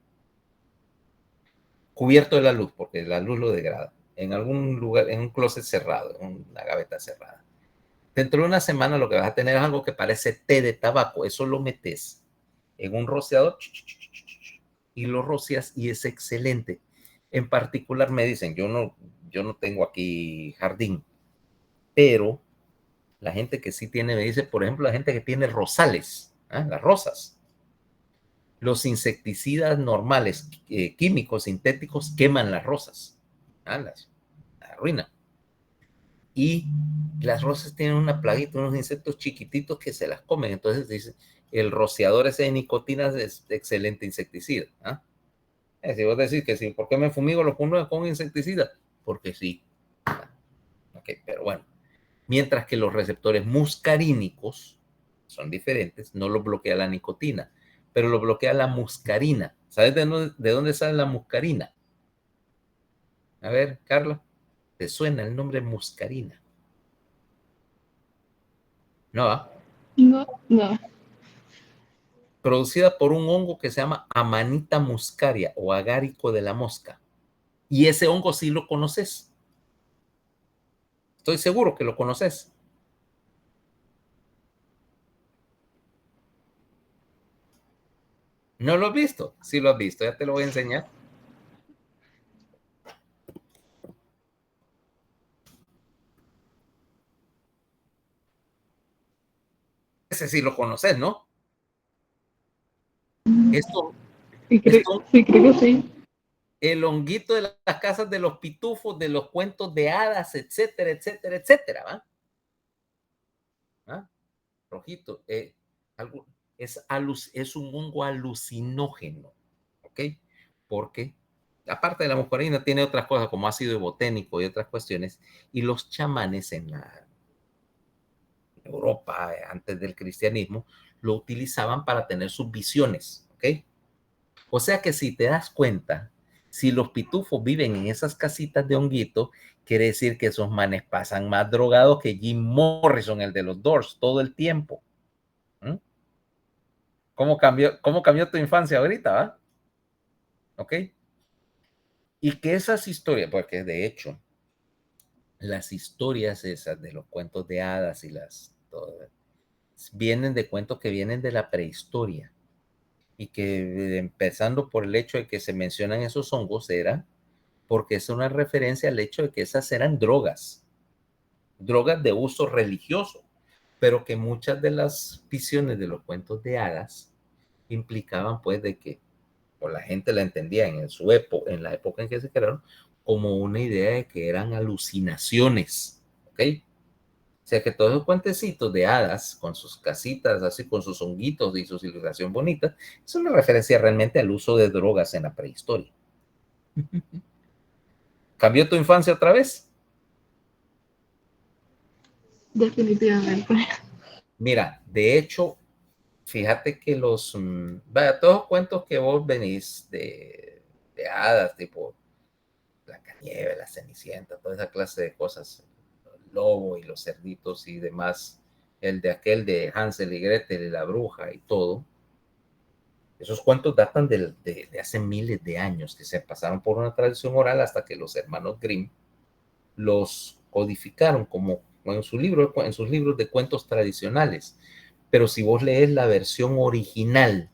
cubierto de la luz, porque la luz lo degrada, en algún lugar, en un closet cerrado, en una gaveta cerrada. Dentro de una semana lo que vas a tener es algo que parece té de tabaco, eso lo metes en un rociador y lo rocias y es excelente. En particular me dicen, yo no tengo aquí jardín, pero la gente que sí tiene, me dice, por ejemplo, la gente que tiene rosales, las rosas, los insecticidas normales, químicos, sintéticos, queman las rosas, las arruinan. Y las rosas tienen una plaguita, unos insectos chiquititos que se las comen. Entonces dice, el rociador ese de nicotina es excelente insecticida. Si vos decís que sí, ¿por qué me fumigo los pulmones con insecticida? Porque sí. Ok, pero bueno. Mientras que los receptores muscarínicos son diferentes, no los bloquea la nicotina, pero lo bloquea la muscarina. ¿Sabes de dónde sale la muscarina? A ver, Carla, ¿te suena el nombre muscarina? No, ¿ah? No, no. Producida por un hongo que se llama Amanita muscaria o agárico de la mosca. Y ese hongo sí lo conoces. Estoy seguro que lo conoces. ¿No lo has visto? Sí lo has visto, ya te lo voy a enseñar. ese sí lo conoces, ¿no? Esto, Sí, esto, sí, creo que sí. el honguito de las casas de los pitufos, de los cuentos de hadas, etcétera, etcétera, etcétera, ¿va? ¿Ah? Rojito, algo, es un hongo alucinógeno, ¿ok? Porque aparte de la muscarina tiene otras cosas como ácido boténico y otras cuestiones, y los chamanes en la Europa, antes del cristianismo, lo utilizaban para tener sus visiones, ¿ok? O sea que si te das cuenta, si los pitufos viven en esas casitas de honguito, quiere decir que esos manes pasan más drogados que Jim Morrison, el de los Doors, todo el tiempo. ¿Mm? Cómo cambió tu infancia ahorita, va? ¿Ok? Y que esas historias, porque de hecho, las historias esas de los cuentos de hadas y todas, vienen de cuentos que vienen de la prehistoria. Y que empezando por el hecho de que se mencionan esos hongos, era porque es una referencia al hecho de que esas eran drogas de uso religioso, pero que muchas de las visiones de los cuentos de hadas implicaban pues de que, o la gente la entendía en la época en que se crearon, como una idea de que eran alucinaciones, ¿ok? O sea que todos esos cuentecitos de hadas con sus casitas, así con sus honguitos y su civilización bonita, es una referencia realmente al uso de drogas en la prehistoria. ¿Cambió tu infancia otra vez? Definitivamente. Mira, de hecho, fíjate que vaya, todos los cuentos que vos venís de hadas, tipo Blancanieves, la Cenicienta, toda esa clase de cosas, el lobo y los cerditos y demás, el de aquel de Hansel y Gretel y la bruja y todo, esos cuentos datan de hace miles de años, que se pasaron por una tradición oral hasta que los hermanos Grimm los codificaron como en sus libros de cuentos tradicionales. Pero si vos lees la versión original,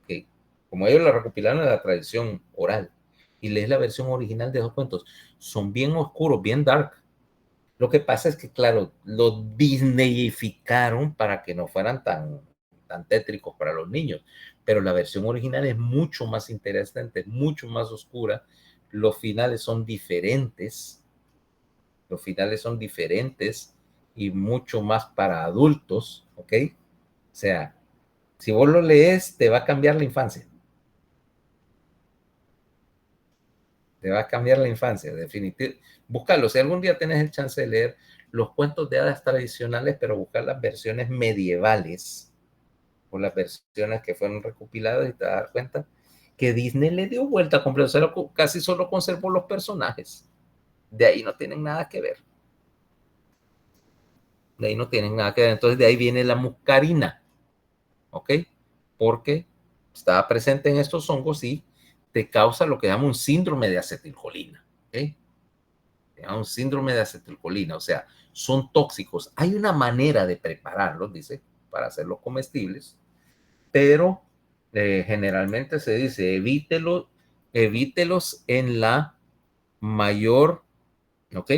que como ellos la recopilaron en la tradición oral, y lees la versión original de esos cuentos, son bien oscuros, bien dark. Lo que pasa es que, claro, los disneyificaron para que no fueran tan tétricos para los niños, pero la versión original es mucho más interesante, mucho más oscura. Los finales son diferentes, y mucho más para adultos, ¿ok? O sea, si vos lo lees, te va a cambiar la infancia. Te va a cambiar la infancia, definitivamente. Búscalo, si algún día tenés el chance de leer los cuentos de hadas tradicionales, pero buscar las versiones medievales o las versiones que fueron recopiladas y te vas a dar cuenta que Disney le dio vuelta completa, o sea, casi solo conservó los personajes. De ahí no tienen nada que ver. De ahí no tienen nada que ver. Entonces de ahí viene la muscarina, ¿ok? Porque estaba presente en estos hongos y te causa lo que llama un síndrome de acetilcolina, ¿ok? Un síndrome de acetilcolina, o sea, son tóxicos. Hay una manera de prepararlos, dice, para hacerlos comestibles, pero generalmente se dice evítelos en la mayor, ¿ok?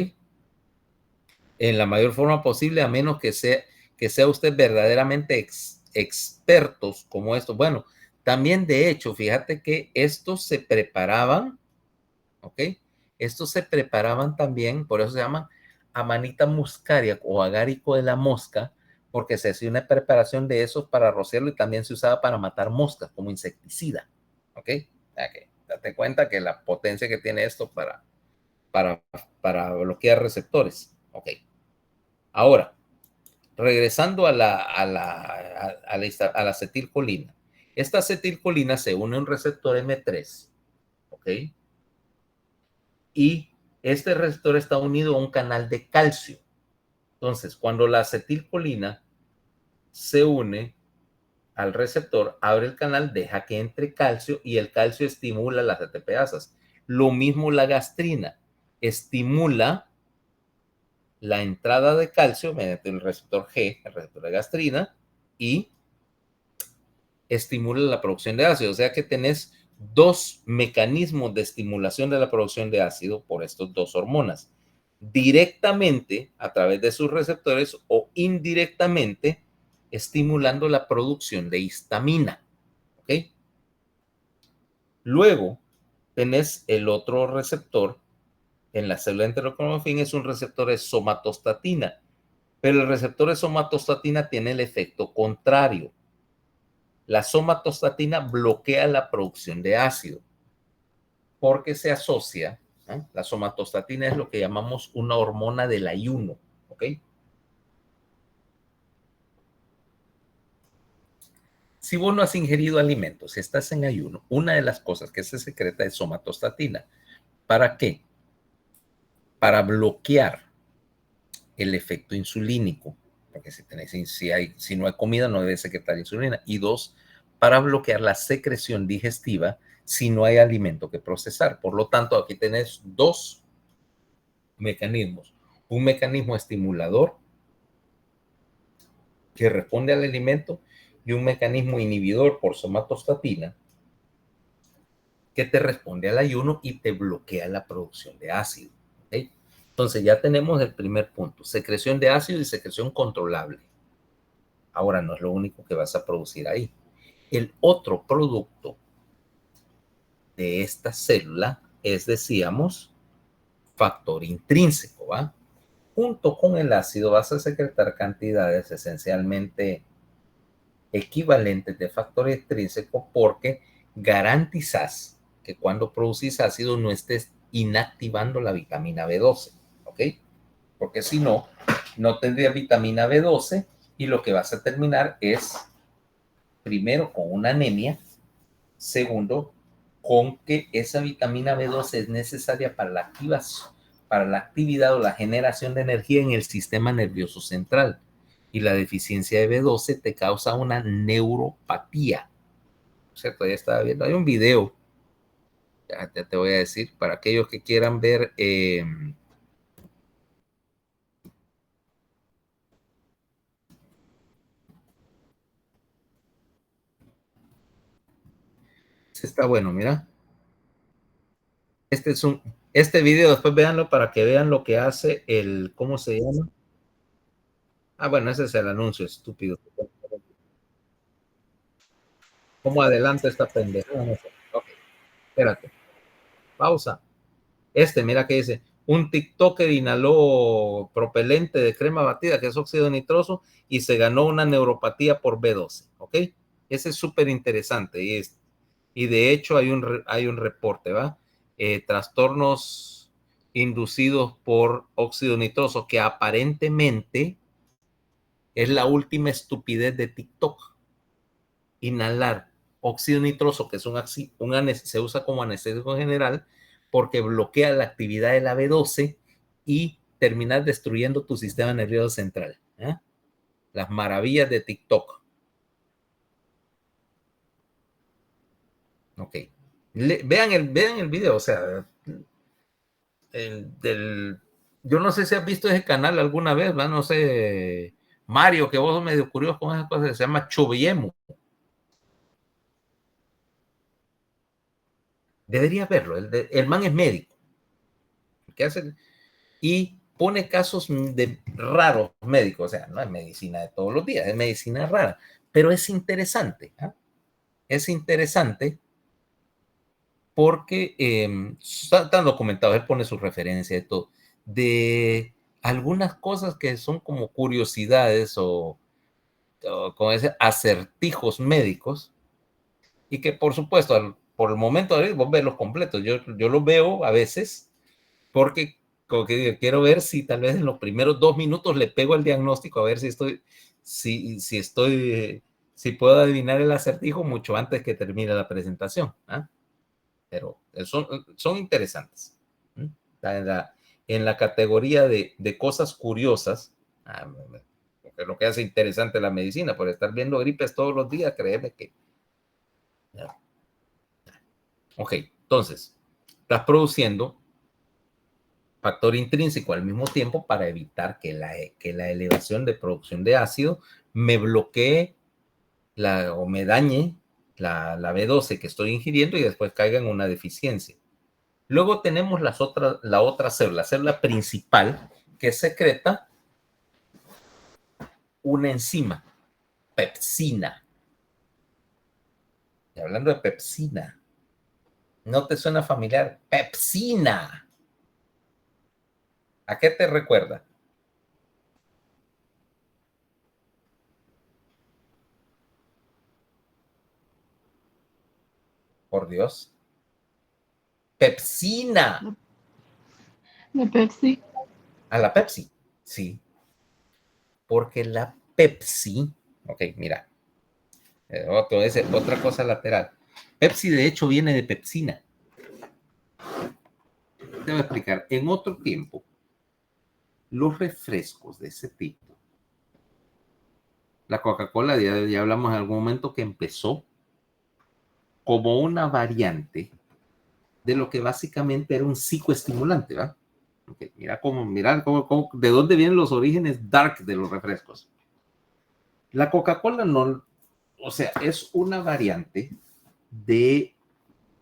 En la mayor forma posible, a menos que sea usted verdaderamente expertos como esto. Bueno, también de hecho, fíjate que estos se preparaban, ¿ok? Estos se preparaban también, por eso se llaman amanita muscaria o agárico de la mosca, porque se hacía una preparación de esos para rociarlo y también se usaba para matar moscas como insecticida, ¿ok? Okay. Date cuenta que la potencia que tiene esto para, para bloquear receptores, ¿ok? Ahora, regresando a la acetilcolina. Esta acetilcolina se une a un receptor M3, ¿ok? Y este receptor está unido a un canal de calcio. Entonces, cuando la acetilcolina se une al receptor, abre el canal, deja que entre calcio y el calcio estimula las ATPasas. Lo mismo la gastrina, estimula la entrada de calcio mediante el receptor G, el receptor de gastrina, y estimula la producción de ácido. O sea que tenés dos mecanismos de estimulación de la producción de ácido por estas dos hormonas, directamente a través de sus receptores o indirectamente estimulando la producción de histamina. ¿Ok? Luego tenés el otro receptor en la célula enterocromafin, es un receptor de somatostatina, pero el receptor de somatostatina tiene el efecto contrario. La somatostatina bloquea la producción de ácido porque se asocia, ¿eh? La somatostatina es lo que llamamos una hormona del ayuno, ¿ok? Si vos no has ingerido alimentos, si estás en ayuno, una de las cosas que se secreta es somatostatina. ¿Para qué? Para bloquear el efecto insulínico, porque si no hay comida no debe secretar insulina. Y dos, para bloquear la secreción digestiva si no hay alimento que procesar. Por lo tanto, aquí tenés dos mecanismos. Un mecanismo estimulador que responde al alimento y un mecanismo inhibidor por somatostatina que te responde al ayuno y te bloquea la producción de ácido. ¿Okay? Entonces ya tenemos el primer punto, secreción de ácido y secreción controlable. Ahora no es lo único que vas a producir ahí. El otro producto de esta célula es, decíamos, factor intrínseco, ¿va? Junto con el ácido vas a secretar cantidades esencialmente equivalentes de factor intrínseco porque garantizas que cuando producís ácido no estés inactivando la vitamina B12, ¿ok? Porque si no, no tendría vitamina B12 y lo que vas a terminar es, primero, con una anemia, segundo, con que esa vitamina B12 es necesaria para la actividad o la generación de energía en el sistema nervioso central. Y la deficiencia de B12 te causa una neuropatía. ¿Cierto? Ya estaba viendo. Hay un video, ya te voy a decir, para aquellos que quieran ver. Está bueno, mira. Este video, después véanlo para que vean lo que hace el, ¿cómo se llama? Ah, bueno, ese es el anuncio, estúpido. ¿Cómo adelanta esta pendeja? No sé. Ok, espérate. Pausa. Mira que dice, un TikToker inhaló propelente de crema batida, que es óxido nitroso, y se ganó una neuropatía por B12, ¿ok? Ese es súper interesante y de hecho hay un reporte, ¿va? Trastornos inducidos por óxido nitroso, que aparentemente es la última estupidez de TikTok. Inhalar óxido nitroso, que es se usa como anestésico general, porque bloquea la actividad de la B12 y terminar destruyendo tu sistema nervioso central. ¿Eh? Las maravillas de TikTok. Ok. Vean el video, o sea, yo no sé si has visto ese canal alguna vez, ¿va? No sé, Mario, que vos sos medio curioso con esas cosas, se llama Chubiemo. Deberías verlo, el man es médico. ¿Qué hace? Y pone casos de raros médicos, o sea, no es medicina de todos los días, es medicina rara, pero es interesante, ¿eh? Es interesante porque están documentados, él pone sus referencias de todo, de algunas cosas que son como curiosidades o como ese, acertijos médicos, y que por supuesto, por el momento vos ves los completos, yo los veo a veces, porque como que quiero ver si tal vez en los primeros 2 minutos le pego el diagnóstico, a ver si puedo adivinar el acertijo mucho antes que termine la presentación. ¿Eh? Pero son interesantes. ¿Eh? En la categoría de cosas curiosas, porque lo que hace interesante la medicina, por estar viendo gripes todos los días, créeme que... Ok, entonces, estás produciendo factor intrínseco al mismo tiempo para evitar que la elevación de producción de ácido me bloquee o me dañe la B12 que estoy ingiriendo y después caiga en una deficiencia. Luego tenemos la otra célula, la célula principal, que secreta una enzima. Pepsina. Y hablando de pepsina, ¿no te suena familiar? Pepsina. ¿A qué te recuerda? Por Dios. Pepsina. De Pepsi. A la Pepsi, sí. Porque la Pepsi, ok, mira, otra cosa lateral. Pepsi de hecho viene de pepsina. Te voy a explicar. En otro tiempo, los refrescos de ese tipo, la Coca-Cola, ya hablamos en algún momento que empezó como una variante de lo que básicamente era un psicoestimulante, ¿verdad? Okay, mira de dónde vienen los orígenes dark de los refrescos. La Coca-Cola no, o sea, es una variante de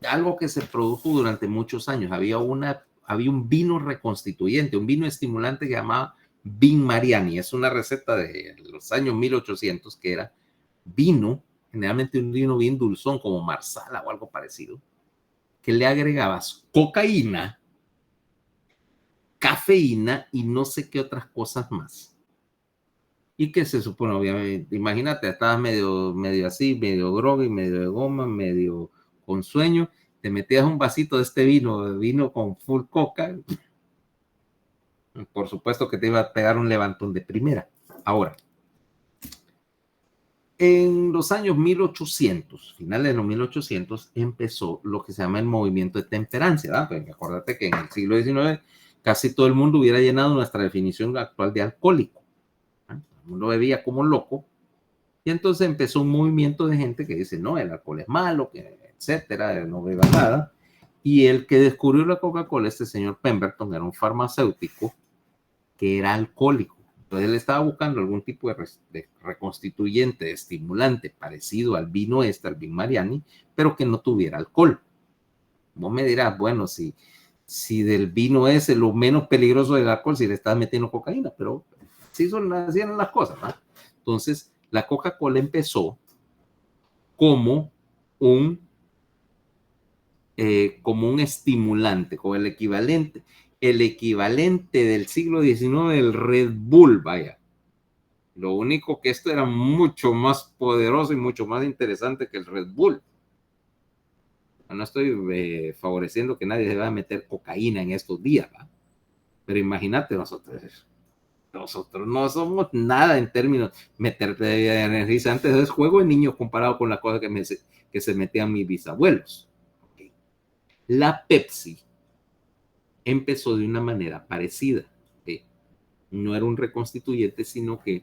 algo que se produjo durante muchos años. Había un vino reconstituyente, un vino estimulante que se llamaba Vin Mariani. Es una receta de los años 1800 que era vino, generalmente un vino bien dulzón como marsala o algo parecido, que le agregabas cocaína, cafeína y no sé qué otras cosas más. Y que se supone, obviamente, imagínate, estabas medio así, medio groggy, medio de goma, medio con sueño, te metías un vasito de este vino con full coca, por supuesto que te iba a pegar un levantón de primera. Ahora, en los años 1800, finales de los 1800, empezó lo que se llama el movimiento de temperancia, ¿verdad? Pues acuérdate que en el siglo XIX casi todo el mundo hubiera llenado nuestra definición actual de alcohólico. Todo el mundo bebía como loco. Y entonces empezó un movimiento de gente que dice, no, el alcohol es malo, etcétera, no beba nada. Y el que descubrió la Coca-Cola, este señor Pemberton, era un farmacéutico que era alcohólico. Entonces él estaba buscando algún tipo de reconstituyente, de estimulante, parecido al vino al Vin Mariani, pero que no tuviera alcohol. Vos me dirás, bueno, si del vino es lo menos peligroso del alcohol, si le estás metiendo cocaína, pero así eran las cosas, ¿no? Entonces, la Coca-Cola empezó como un estimulante, como el equivalente del siglo XIX del Red Bull, vaya. Lo único que esto era mucho más poderoso y mucho más interesante que el Red Bull. No estoy favoreciendo que nadie se vaya a meter cocaína en estos días, ¿va? Pero imagínate nosotros no somos nada en términos meterte de energizantes, es juego de niños comparado con la cosa que se metían mis bisabuelos. Okay. La Pepsi empezó de una manera parecida. ¿Okay? No era un reconstituyente, sino que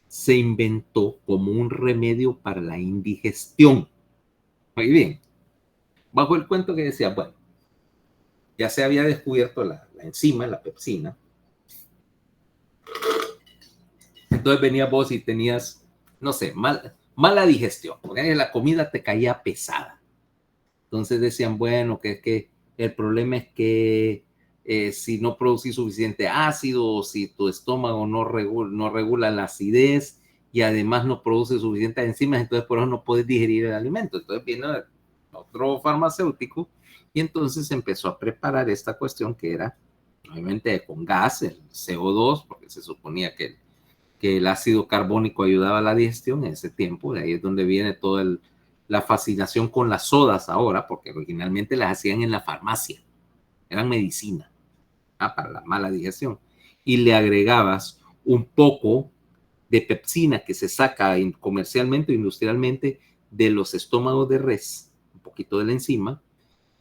se inventó como un remedio para la indigestión. Muy bien. Bajo el cuento que decía, bueno, ya se había descubierto la enzima, la pepsina. Entonces venías vos y tenías, no sé, mala digestión, porque la comida te caía pesada. Entonces decían, bueno, que el problema es que si no producís suficiente ácido, si tu estómago no regula la acidez y además no produce suficientes enzimas, entonces por eso no puedes digerir el alimento. Entonces viene otro farmacéutico y entonces empezó a preparar esta cuestión que era, obviamente, con gas, el CO2, porque se suponía que el ácido carbónico ayudaba a la digestión en ese tiempo. De ahí es donde viene toda la fascinación con las sodas ahora, porque originalmente las hacían en la farmacia, eran medicina para la mala digestión. Y le agregabas un poco de pepsina que se saca comercialmente o industrialmente de los estómagos de res, un poquito de la enzima,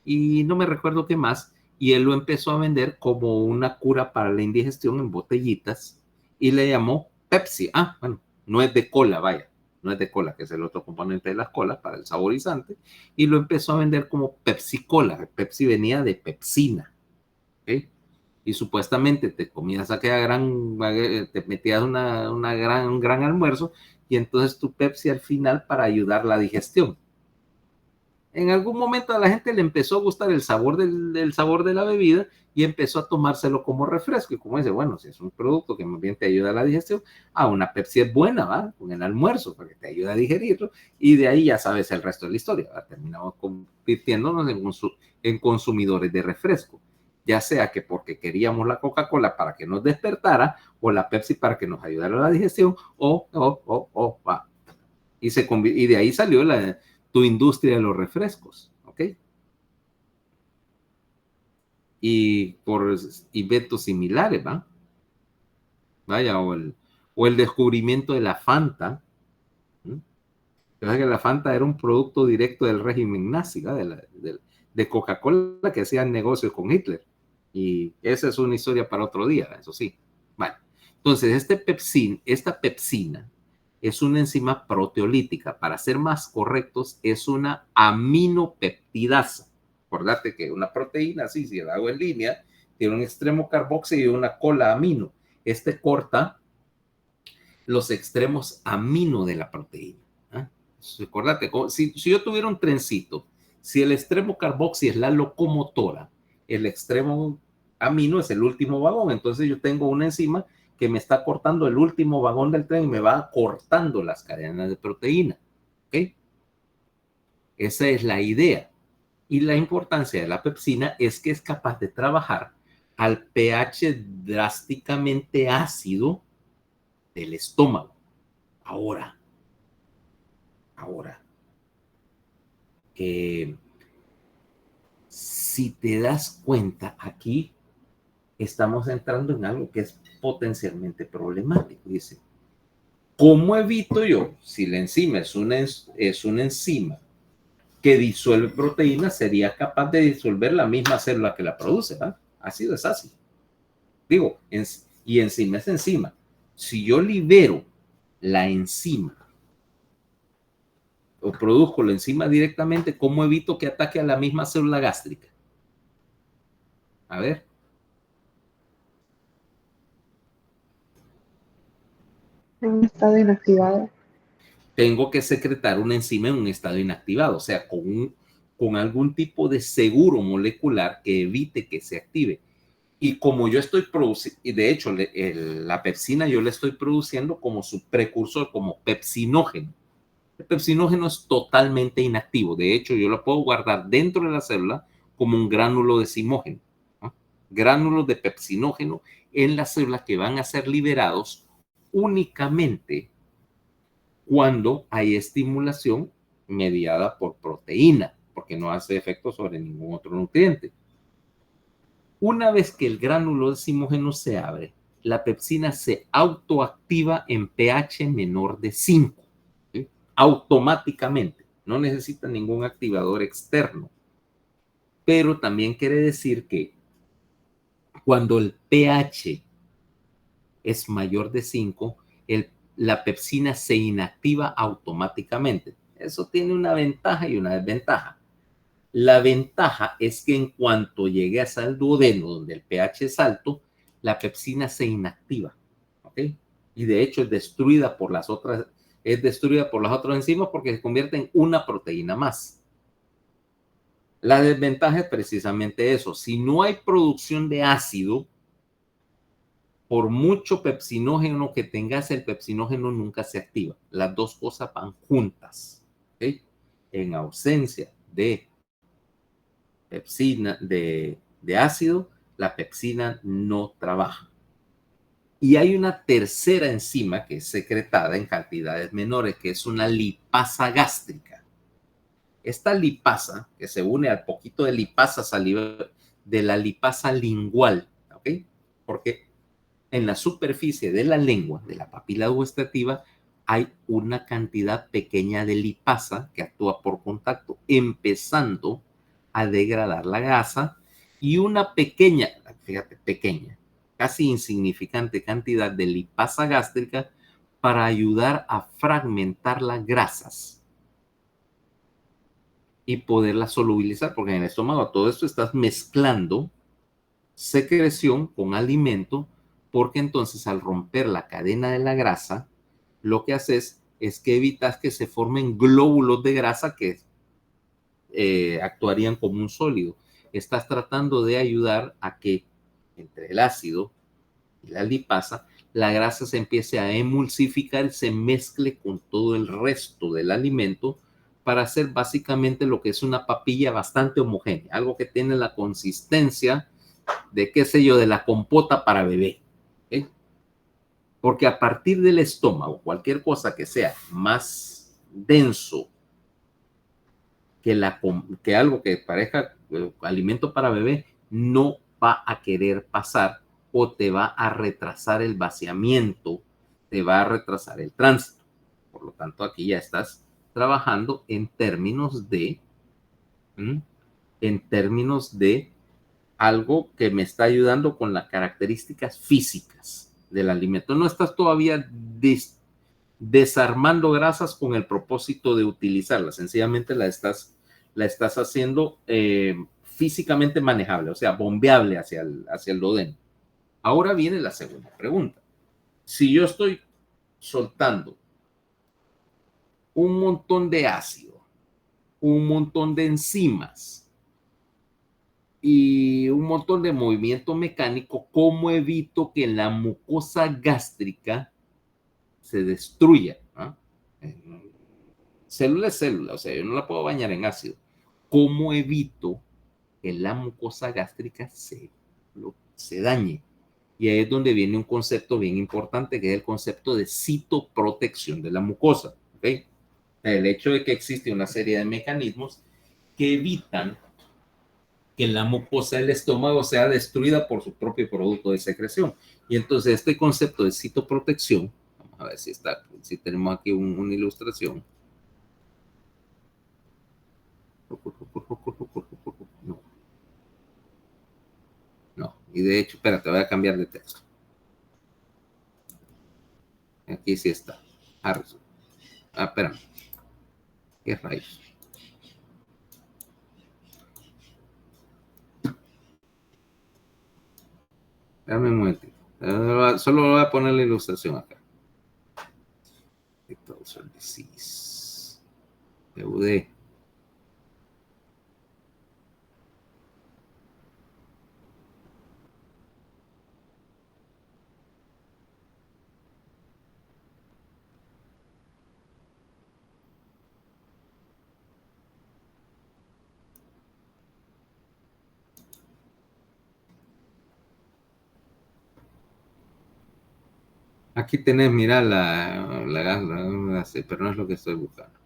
y no me recuerdo qué más, y él lo empezó a vender como una cura para la indigestión en botellitas, y le llamó Pepsi. Bueno, no es de cola, vaya, no es de cola, que es el otro componente de las colas para el saborizante, y lo empezó a vender como Pepsi Cola. Pepsi venía de pepsina, ¿ok? Y supuestamente te comías aquella te metías un gran almuerzo, y entonces tu Pepsi al final para ayudar la digestión. En algún momento a la gente le empezó a gustar el sabor del sabor de la bebida y empezó a tomárselo como refresco. Y como dice, bueno, si es un producto que más bien te ayuda a la digestión, una Pepsi es buena, ¿va? Con el almuerzo, porque te ayuda a digerirlo. Y de ahí ya sabes el resto de la historia, ¿va? Terminamos convirtiéndonos en consumidores de refresco. Ya sea que porque queríamos la Coca-Cola para que nos despertara, o la Pepsi para que nos ayudara a la digestión, va. Y de ahí salió tu industria de los refrescos, ¿ok? Y por inventos similares, ¿va? Vaya, o el descubrimiento de la Fanta. Que la Fanta era un producto directo del régimen nazi, ¿va? De Coca-Cola, que hacían negocios con Hitler. Y esa es una historia para otro día, eso sí. Vale. Entonces, esta pepsina es una enzima proteolítica. Para ser más correctos, es una aminopeptidasa. Acordate que una proteína, sí, si la hago en línea, tiene un extremo carboxi y una cola amino. Corta los extremos amino de la proteína. ¿Eh? Acordate, si yo tuviera un trencito, si el extremo carboxi es la locomotora, el extremo amino es el último vagón, entonces yo tengo una enzima que me está cortando el último vagón del tren y me va cortando las cadenas de proteína. ¿Okay? Esa es la idea. Y la importancia de la pepsina es que es capaz de trabajar al pH drásticamente ácido del estómago. Ahora, si te das cuenta, aquí estamos entrando en algo que es potencialmente problemático. Dice, ¿cómo evito yo, si la enzima es una enzima que disuelve proteínas, sería capaz de disolver la misma célula que la produce? ¿Va? Ácido es ácido. Digo, y enzima es enzima. Si yo libero la enzima o produzco la enzima directamente, ¿cómo evito que ataque a la misma célula gástrica? A ver. En un estado inactivado. Tengo que secretar una enzima en un estado inactivado, o sea, con algún tipo de seguro molecular que evite que se active. Y como yo estoy produciendo, y de hecho la pepsina yo la estoy produciendo como su precursor, como pepsinógeno. El pepsinógeno es totalmente inactivo. De hecho, yo lo puedo guardar dentro de la célula como un gránulo decimógeno. ¿No? Gránulos de pepsinógeno en la célula que van a ser liberados únicamente cuando hay estimulación mediada por proteína, porque no hace efecto sobre ningún otro nutriente. Una vez que el gránulo decimógeno se abre, la pepsina se autoactiva en pH menor de 5. ¿Sí? Automáticamente, no necesita ningún activador externo. Pero también quiere decir que cuando el pH es mayor de 5, la pepsina se inactiva automáticamente. Eso tiene una ventaja y una desventaja. La ventaja es que en cuanto llegues al duodeno, donde el pH es alto, la pepsina se inactiva. ¿Ok? Y de hecho es destruida por las otras enzimas porque se convierte en una proteína más. La desventaja es precisamente eso. Si no hay producción de ácido, por mucho pepsinógeno que tengas, el pepsinógeno nunca se activa. Las dos cosas van juntas. ¿Okay? En ausencia de pepsina, de ácido, la pepsina no trabaja. Y hay una tercera enzima que es secretada en cantidades menores, que es una lipasa gástrica. Esta lipasa, que se une al poquito de lipasa saliva, de la lipasa lingual, ¿ok? Porque en la superficie de la lengua, de la papila gustativa, hay una cantidad pequeña de lipasa que actúa por contacto, empezando a degradar la grasa, y una pequeña, fíjate, pequeña, casi insignificante cantidad de lipasa gástrica para ayudar a fragmentar las grasas y poderlas solubilizar, porque en el estómago todo esto estás mezclando secreción con alimento, porque entonces al romper la cadena de la grasa, lo que haces es que evitas que se formen glóbulos de grasa que actuarían como un sólido. Estás tratando de ayudar a que entre el ácido y la lipasa, la grasa se empiece a emulsificar y se mezcle con todo el resto del alimento para hacer básicamente lo que es una papilla bastante homogénea, algo que tiene la consistencia de, qué sé yo, de la compota para bebé. ¿Okay? Porque a partir del estómago, cualquier cosa que sea más denso que algo que parezca alimento para bebé, no va a querer pasar o te va a retrasar el vaciamiento, te va a retrasar el tránsito. Por lo tanto, aquí ya estás trabajando en términos de algo que me está ayudando con las características físicas del alimento. No estás todavía desarmando grasas con el propósito de utilizarlas, sencillamente la estás haciendo físicamente manejable, o sea, bombeable hacia el duodeno. Ahora viene la segunda pregunta. Si yo estoy soltando un montón de ácido, un montón de enzimas y un montón de movimiento mecánico, ¿cómo evito que la mucosa gástrica se destruya? Célula es célula, o sea, yo no la puedo bañar en ácido. ¿Cómo evito que la mucosa gástrica se dañe? Y ahí es donde viene un concepto bien importante, que es el concepto de citoprotección de la mucosa. ¿Okay? El hecho de que existe una serie de mecanismos que evitan que la mucosa del estómago sea destruida por su propio producto de secreción. Y entonces este concepto de citoprotección, vamos a ver si tenemos aquí una ilustración. No, y de hecho, espérate, voy a cambiar de texto. Aquí sí está. Harrison. Espérame. ¿Qué rayos? Dame un momentito. Solo voy a poner la ilustración acá. Disease. PUD. Aquí tenés, mira, pero no es lo que estoy buscando.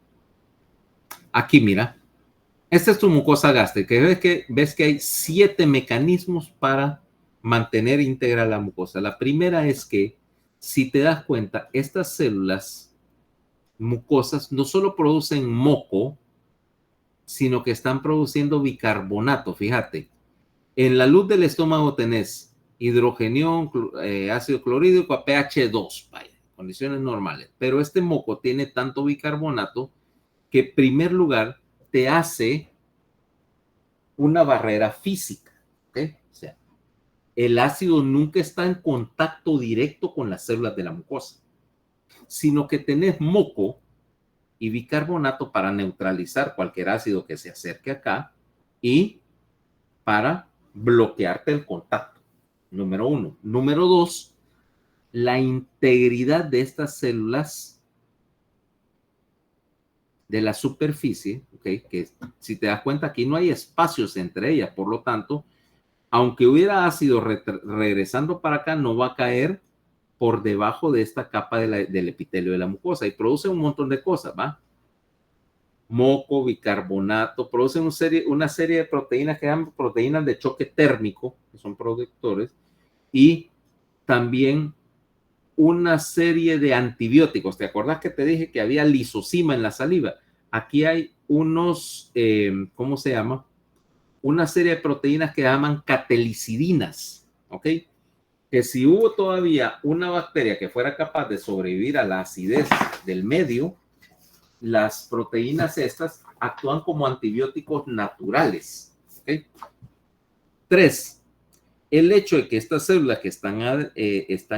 Aquí, mira. Esta es tu mucosa gástrica. Ves que hay 7 mecanismos para mantener íntegra la mucosa. La primera es que, si te das cuenta, estas células mucosas no solo producen moco, sino que están produciendo bicarbonato. Fíjate, en la luz del estómago tenés hidrogenión, ácido clorhídrico a pH 2, vaya, condiciones normales. Pero este moco tiene tanto bicarbonato que, en primer lugar, te hace una barrera física. ¿Okay? O sea, el ácido nunca está en contacto directo con las células de la mucosa, sino que tenés moco y bicarbonato para neutralizar cualquier ácido que se acerque acá y para bloquearte el contacto. Número 1. Número 2, la integridad de estas células de la superficie, ¿okay? Que si te das cuenta, aquí no hay espacios entre ellas, por lo tanto, aunque hubiera ácido regresando para acá, no va a caer por debajo de esta capa del epitelio de la mucosa y produce un montón de cosas, ¿va? Moco, bicarbonato, producen una serie de proteínas que llaman proteínas de choque térmico, que son productores, y también una serie de antibióticos. ¿Te acordás que te dije que había lisozima en la saliva? Aquí hay unos, ¿cómo se llama? Una serie de proteínas que llaman catelicidinas, ¿ok? Que si hubo todavía una bacteria que fuera capaz de sobrevivir a la acidez del medio, las proteínas estas actúan como antibióticos naturales. ¿Okay? 3. El hecho de que estas células que están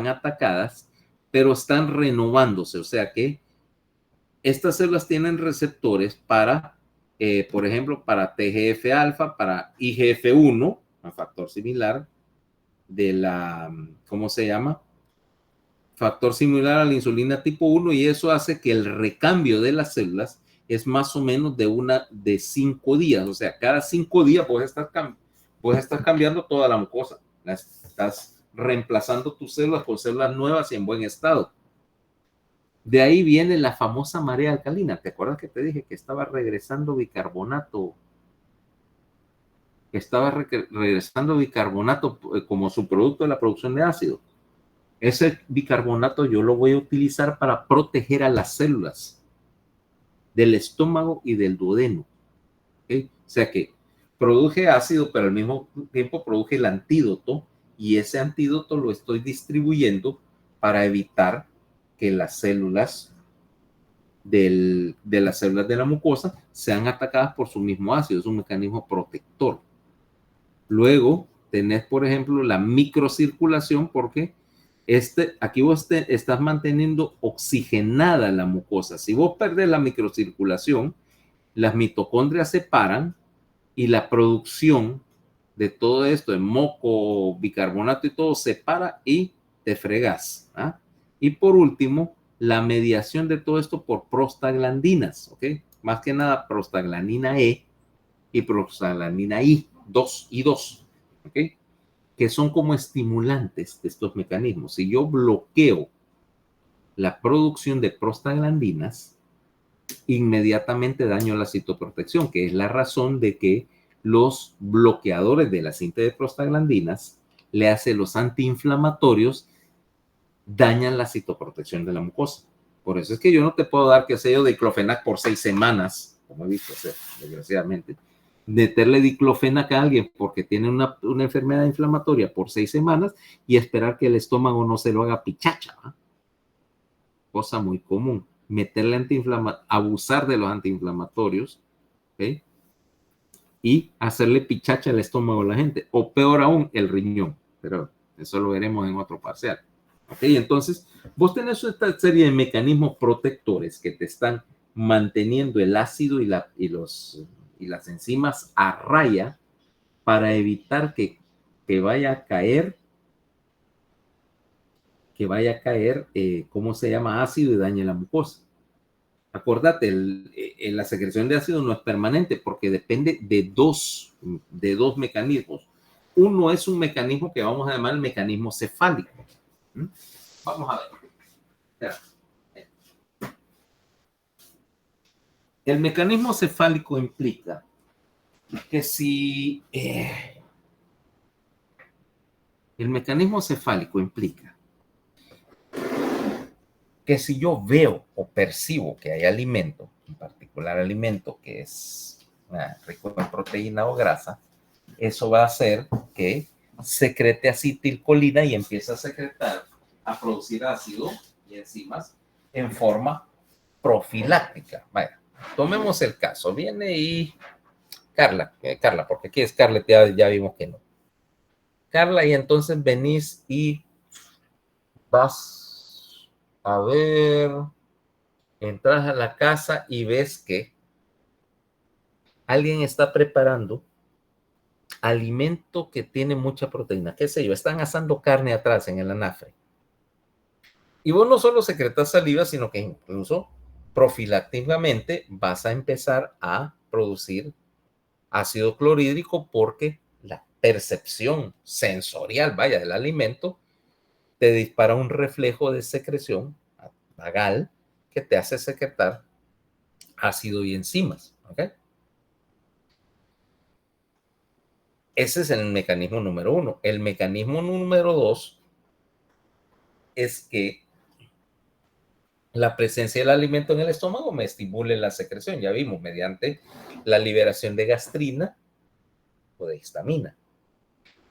atacadas, pero están renovándose, o sea que estas células tienen receptores para por ejemplo, para TGF-alfa, para IGF-1, un factor similar de la, ¿cómo se llama? Factor similar a la insulina tipo 1, y eso hace que el recambio de las células es más o menos de 5 días. O sea, cada 5 días puedes estar cambiando toda la mucosa. Estás reemplazando tus células con células nuevas y en buen estado. De ahí viene la famosa marea alcalina. ¿Te acuerdas que te dije que estaba regresando bicarbonato? Regresando bicarbonato como subproducto de la producción de ácido. Ese bicarbonato yo lo voy a utilizar para proteger a las células del estómago y del duodeno. ¿Okay? O sea que produje ácido, pero al mismo tiempo produje el antídoto, y ese antídoto lo estoy distribuyendo para evitar que las células de las células de la mucosa sean atacadas por su mismo ácido. Es un mecanismo protector. Luego tenés, por ejemplo, la microcirculación, porque aquí vos estás manteniendo oxigenada la mucosa. Si vos perdés la microcirculación, las mitocondrias se paran y la producción de todo esto, de moco, bicarbonato y todo, se para y te fregas. ¿Ah? Y por último, la mediación de todo esto por prostaglandinas, ¿ok? Más que nada prostaglandina E y prostaglandina I, 2 y 2, ¿ok? Que son como estimulantes de estos mecanismos. Si yo bloqueo la producción de prostaglandinas, inmediatamente daño la citoprotección, que es la razón de que los bloqueadores de la síntesis de prostaglandinas le hacen los antiinflamatorios, dañan la citoprotección de la mucosa. Por eso es que yo no te puedo dar, qué sé yo, diclofenac por 6 semanas, como he visto hacer, desgraciadamente. Meterle diclofenac a alguien porque tiene una enfermedad inflamatoria por 6 semanas y esperar que el estómago no se lo haga pichacha, ¿eh? Cosa muy común. Meterle abusar de los antiinflamatorios, ¿okay? Y hacerle pichacha al estómago a la gente, o peor aún, el riñón. Pero eso lo veremos en otro parcial. ¿Okay? Entonces, vos tenés esta serie de mecanismos protectores que te están manteniendo el ácido y las enzimas a raya para evitar que vaya a caer, ¿cómo se llama? Ácido y dañe la mucosa. Acordate, la secreción de ácido no es permanente porque depende de dos mecanismos. Uno es un mecanismo que vamos a llamar el mecanismo cefálico. Vamos a ver. El mecanismo cefálico implica que si el mecanismo cefálico implica que si yo veo o percibo que hay alimento, en particular alimento que es rico en proteína o grasa, eso va a hacer que secrete acetilcolina y empiece a producir ácido y enzimas en forma profiláctica. Vaya, tomemos el caso. Viene y Carla, porque aquí es Carla, ya vimos que no. Carla, y entonces venís y vas a ver, entras a la casa y ves que alguien está preparando alimento que tiene mucha proteína, qué sé yo, están asando carne atrás en el anafre. Y vos no solo secretas saliva, sino que incluso profilácticamente vas a empezar a producir ácido clorhídrico porque la percepción sensorial, vaya, del alimento te dispara un reflejo de secreción vagal que te hace secretar ácido y enzimas. ¿Ok? Ese es el mecanismo número 1. El mecanismo número 2 es que la presencia del alimento en el estómago me estimule la secreción. Ya vimos, mediante la liberación de gastrina o de histamina.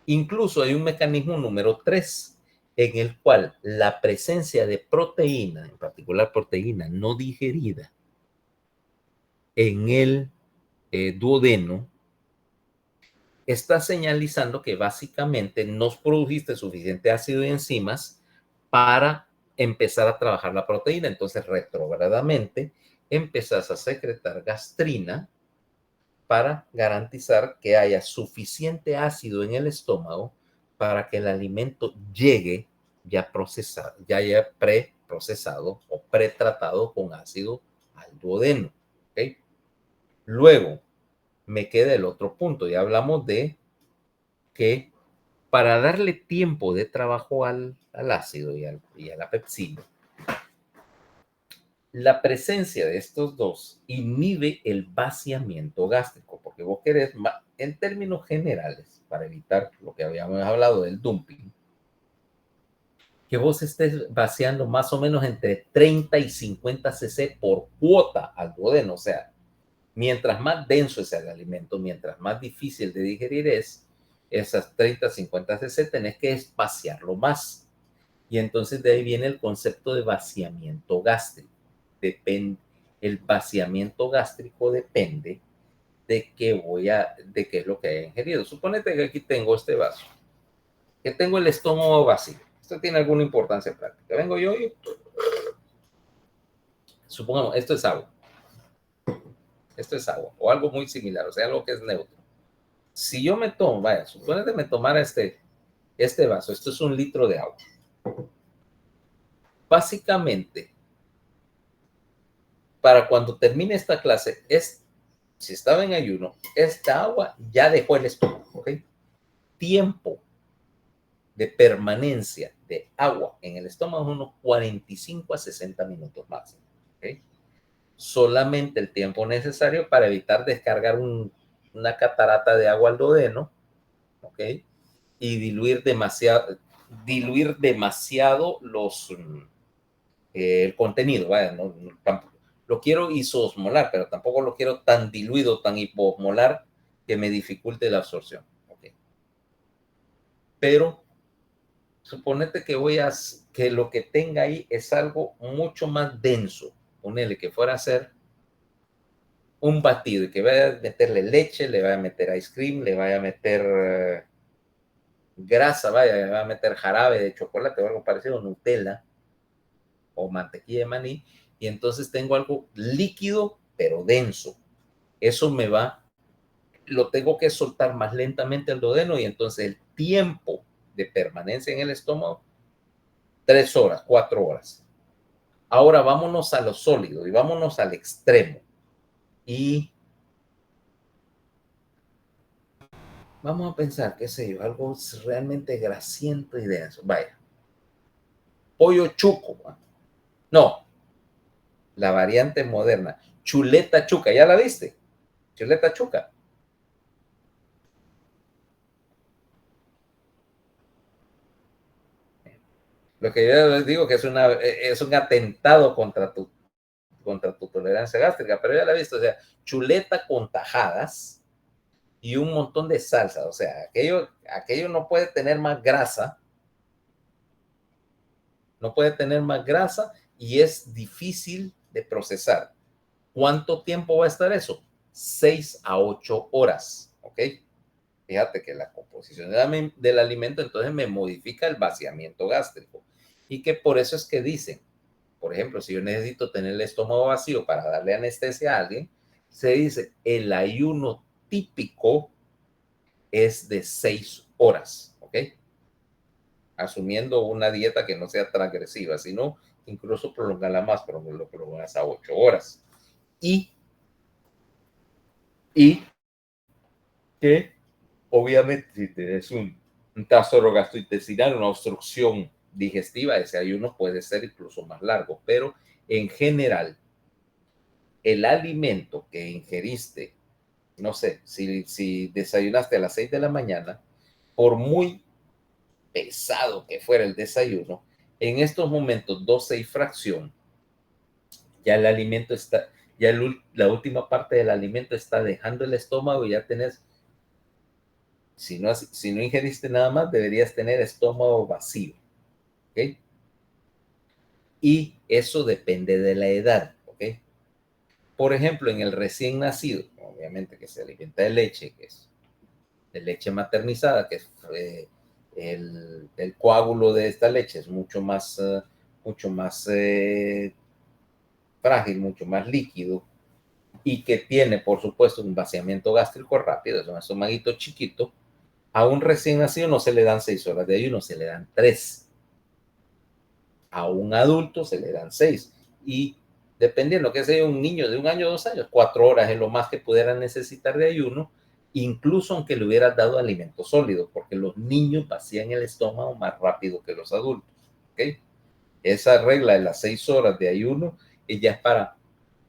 Incluso hay un mecanismo número 3 en el cual la presencia de proteína, en particular proteína no digerida, en el duodeno, está señalizando que básicamente no produjiste suficiente ácido y enzimas para empezar a trabajar la proteína. Entonces, retrogradamente, empezás a secretar gastrina para garantizar que haya suficiente ácido en el estómago para que el alimento llegue ya procesado, ya haya preprocesado o pretratado con ácido al duodeno. ¿Okay? Luego me queda el otro punto. Ya hablamos de que para darle tiempo de trabajo al ácido y a la pepsina, la presencia de estos dos inhibe el vaciamiento gástrico, porque vos querés, en términos generales, para evitar lo que habíamos hablado del dumping, que vos estés vaciando más o menos entre 30 y 50 cc por cuota al duodeno. O sea, mientras más denso es el alimento, mientras más difícil de digerir es, esas 30, 50 cc tenés que vaciarlo más. Y entonces de ahí viene el concepto de vaciamiento gástrico. El vaciamiento gástrico depende de de qué es lo que haya ingerido. Suponete que aquí tengo este vaso, que tengo el estómago vacío. Esto tiene alguna importancia práctica. Vengo yo y supongamos, esto es agua. Esto es agua o algo muy similar, o sea, algo que es neutro. Si yo me tomo, vaya, suponete me tomara este vaso, esto es 1 litro de agua. Básicamente, para cuando termine esta clase, si estaba en ayuno, esta agua ya dejó el estómago, ¿ok? Tiempo de permanencia de agua en el estómago es unos 45 a 60 minutos máximo, ¿ok? Solamente el tiempo necesario para evitar descargar una catarata de agua al duodeno, ¿ok? Y diluir demasiado el contenido, vaya, lo quiero isosmolar, pero tampoco lo quiero tan diluido, tan hiposmolar, que me dificulte la absorción. Okay. Pero suponete que lo que tenga ahí es algo mucho más denso. Ponele que fuera a ser un batido y que vaya a meterle leche, le vaya a meter ice cream, le vaya a meter grasa, vaya, le vaya a meter jarabe de chocolate o algo parecido, Nutella o mantequilla de maní, y entonces tengo algo líquido pero denso. Eso lo tengo que soltar más lentamente al duodeno y entonces el tiempo de permanencia en el estómago, 3 horas, 4 horas. Ahora vámonos a lo sólido y vámonos al extremo. Y vamos a pensar, qué sé yo, algo realmente grasiento y denso. Vaya. Pollo chuco. No, la variante moderna. Chuleta chuca, ¿ya la viste? Chuleta chuca. Lo que yo les digo que es un atentado contra tu tolerancia gástrica, pero ya la he visto, o sea, chuleta con tajadas y un montón de salsa, o sea, aquello no puede tener más grasa, y es difícil de procesar. ¿Cuánto tiempo va a estar eso? 6 a 8 horas, ¿ok? Fíjate que la composición del alimento entonces me modifica el vaciamiento gástrico y que por eso es que dicen, por ejemplo, si yo necesito tener el estómago vacío para darle anestesia a alguien, se dice el ayuno típico es de 6 horas, ¿ok? Asumiendo una dieta que no sea transgresiva, sino incluso prolongarla más, pero lo prolongas a 8 horas. Y que obviamente si tienes un trastorno gastrointestinal, una obstrucción digestiva, ese ayuno puede ser incluso más largo, pero en general, el alimento que ingeriste, no sé, si desayunaste a las 6 de la mañana, por muy pesado que fuera el desayuno, en estos momentos 12 y fracción, ya el alimento está, la última parte del alimento está dejando el estómago y ya tenés, si no ingeriste nada más, deberías tener estómago vacío. ¿Ok? Y eso depende de la edad. ¿Ok? Por ejemplo, en el recién nacido, obviamente que se alimenta de leche, que es de leche maternizada, que es el coágulo de esta leche es mucho más frágil, mucho más líquido, y que tiene, por supuesto, un vaciamiento gástrico rápido, es un estomaguito chiquito, a un recién nacido no se le dan 6 horas de ayuno, se le dan 3. A un adulto se le dan 6. Y dependiendo que sea un niño de 1 año, 2 años, 4 horas es lo más que pudieran necesitar de ayuno, incluso aunque le hubieras dado alimento sólido, porque los niños vacían el estómago más rápido que los adultos. ¿Okay? Esa regla de las 6 horas de ayuno ya es para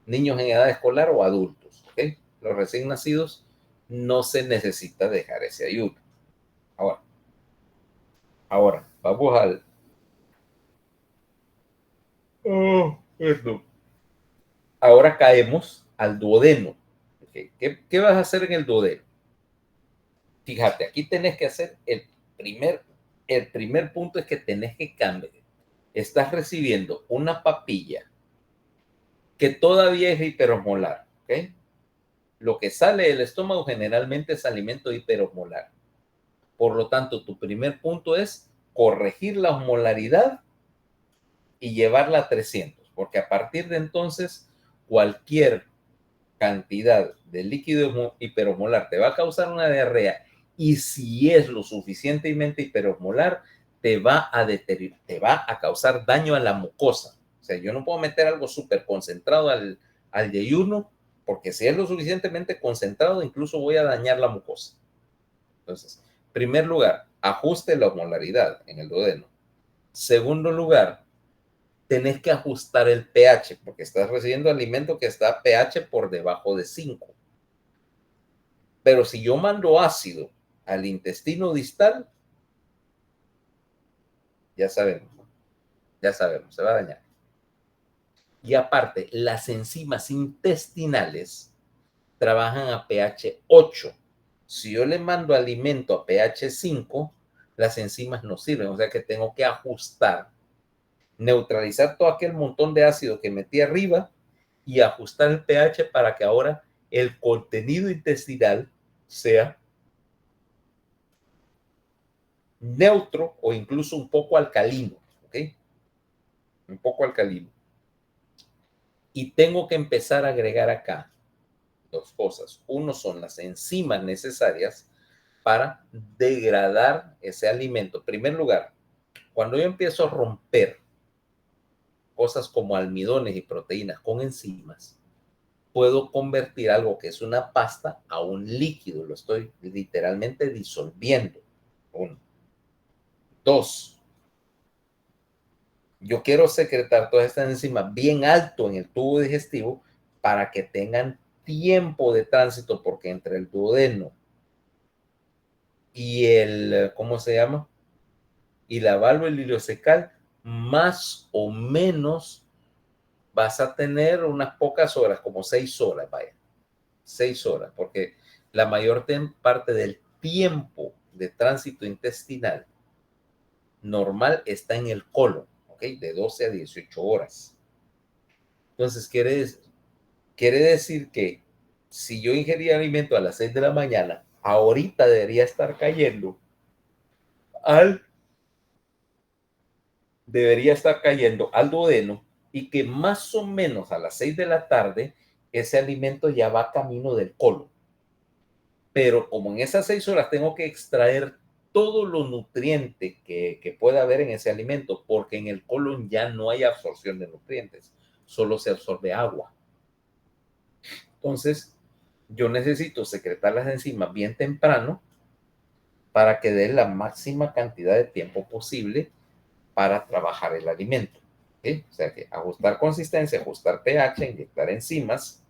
niños en edad escolar o adultos. ¿Okay? Los recién nacidos no se necesita dejar ese ayuno. Ahora vamos al... perdón. Ahora caemos al duodeno. ¿Okay? ¿Qué vas a hacer en el duodeno? Fíjate, aquí tenés que hacer el primer punto es que tenés que cambiar. Estás recibiendo una papilla que todavía es hiperosmolar. ¿Okay? Lo que sale del estómago generalmente es alimento hiperosmolar. Por lo tanto, tu primer punto es corregir la osmolaridad y llevarla a 300, porque a partir de entonces cualquier cantidad de líquido hiperosmolar te va a causar una diarrea, y si es lo suficientemente hiperosmolar, te va a causar daño a la mucosa. O sea, yo no puedo meter algo súper concentrado al ayuno, porque si es lo suficientemente concentrado, incluso voy a dañar la mucosa. Entonces, primer lugar, ajuste la osmolaridad en el duodeno. Segundo lugar, tenés que ajustar el pH, porque estás recibiendo alimento que está pH por debajo de 5. Pero si yo mando ácido al intestino distal, ya sabemos, se va a dañar. Y aparte, las enzimas intestinales trabajan a pH 8. Si yo le mando alimento a pH 5, las enzimas no sirven, o sea que tengo que ajustar, neutralizar todo aquel montón de ácido que metí arriba y ajustar el pH para que ahora el contenido intestinal sea neutro o incluso un poco alcalino, ¿ok? Un poco alcalino. Y tengo que empezar a agregar acá 2 cosas. Uno son las enzimas necesarias para degradar ese alimento. En primer lugar, cuando yo empiezo a romper cosas como almidones y proteínas con enzimas, puedo convertir algo que es una pasta a un líquido. Lo estoy literalmente disolviendo. 1. 2. Yo quiero secretar todas estas enzimas bien alto en el tubo digestivo para que tengan tiempo de tránsito, porque entre el duodeno y el, ¿cómo se llama? Y la válvula ileocecal, más o menos vas a tener unas pocas horas, como 6 horas, vaya. 6 horas, porque la mayor parte del tiempo de tránsito intestinal normal está en el colon, ¿ok? De 12 a 18 horas. Entonces, quiere decir que si yo ingerí alimento a las 6 de la mañana, ahorita debería estar cayendo al duodeno, y que más o menos a las 6 de la tarde ese alimento ya va camino del colon. Pero como en esas 6 horas tengo que extraer todo lo nutriente que pueda haber en ese alimento, porque en el colon ya no hay absorción de nutrientes, solo se absorbe agua. Entonces, yo necesito secretar las enzimas bien temprano para que dé la máxima cantidad de tiempo posible para trabajar el alimento. ¿Okay? O sea que ajustar consistencia, ajustar pH, inyectar enzimas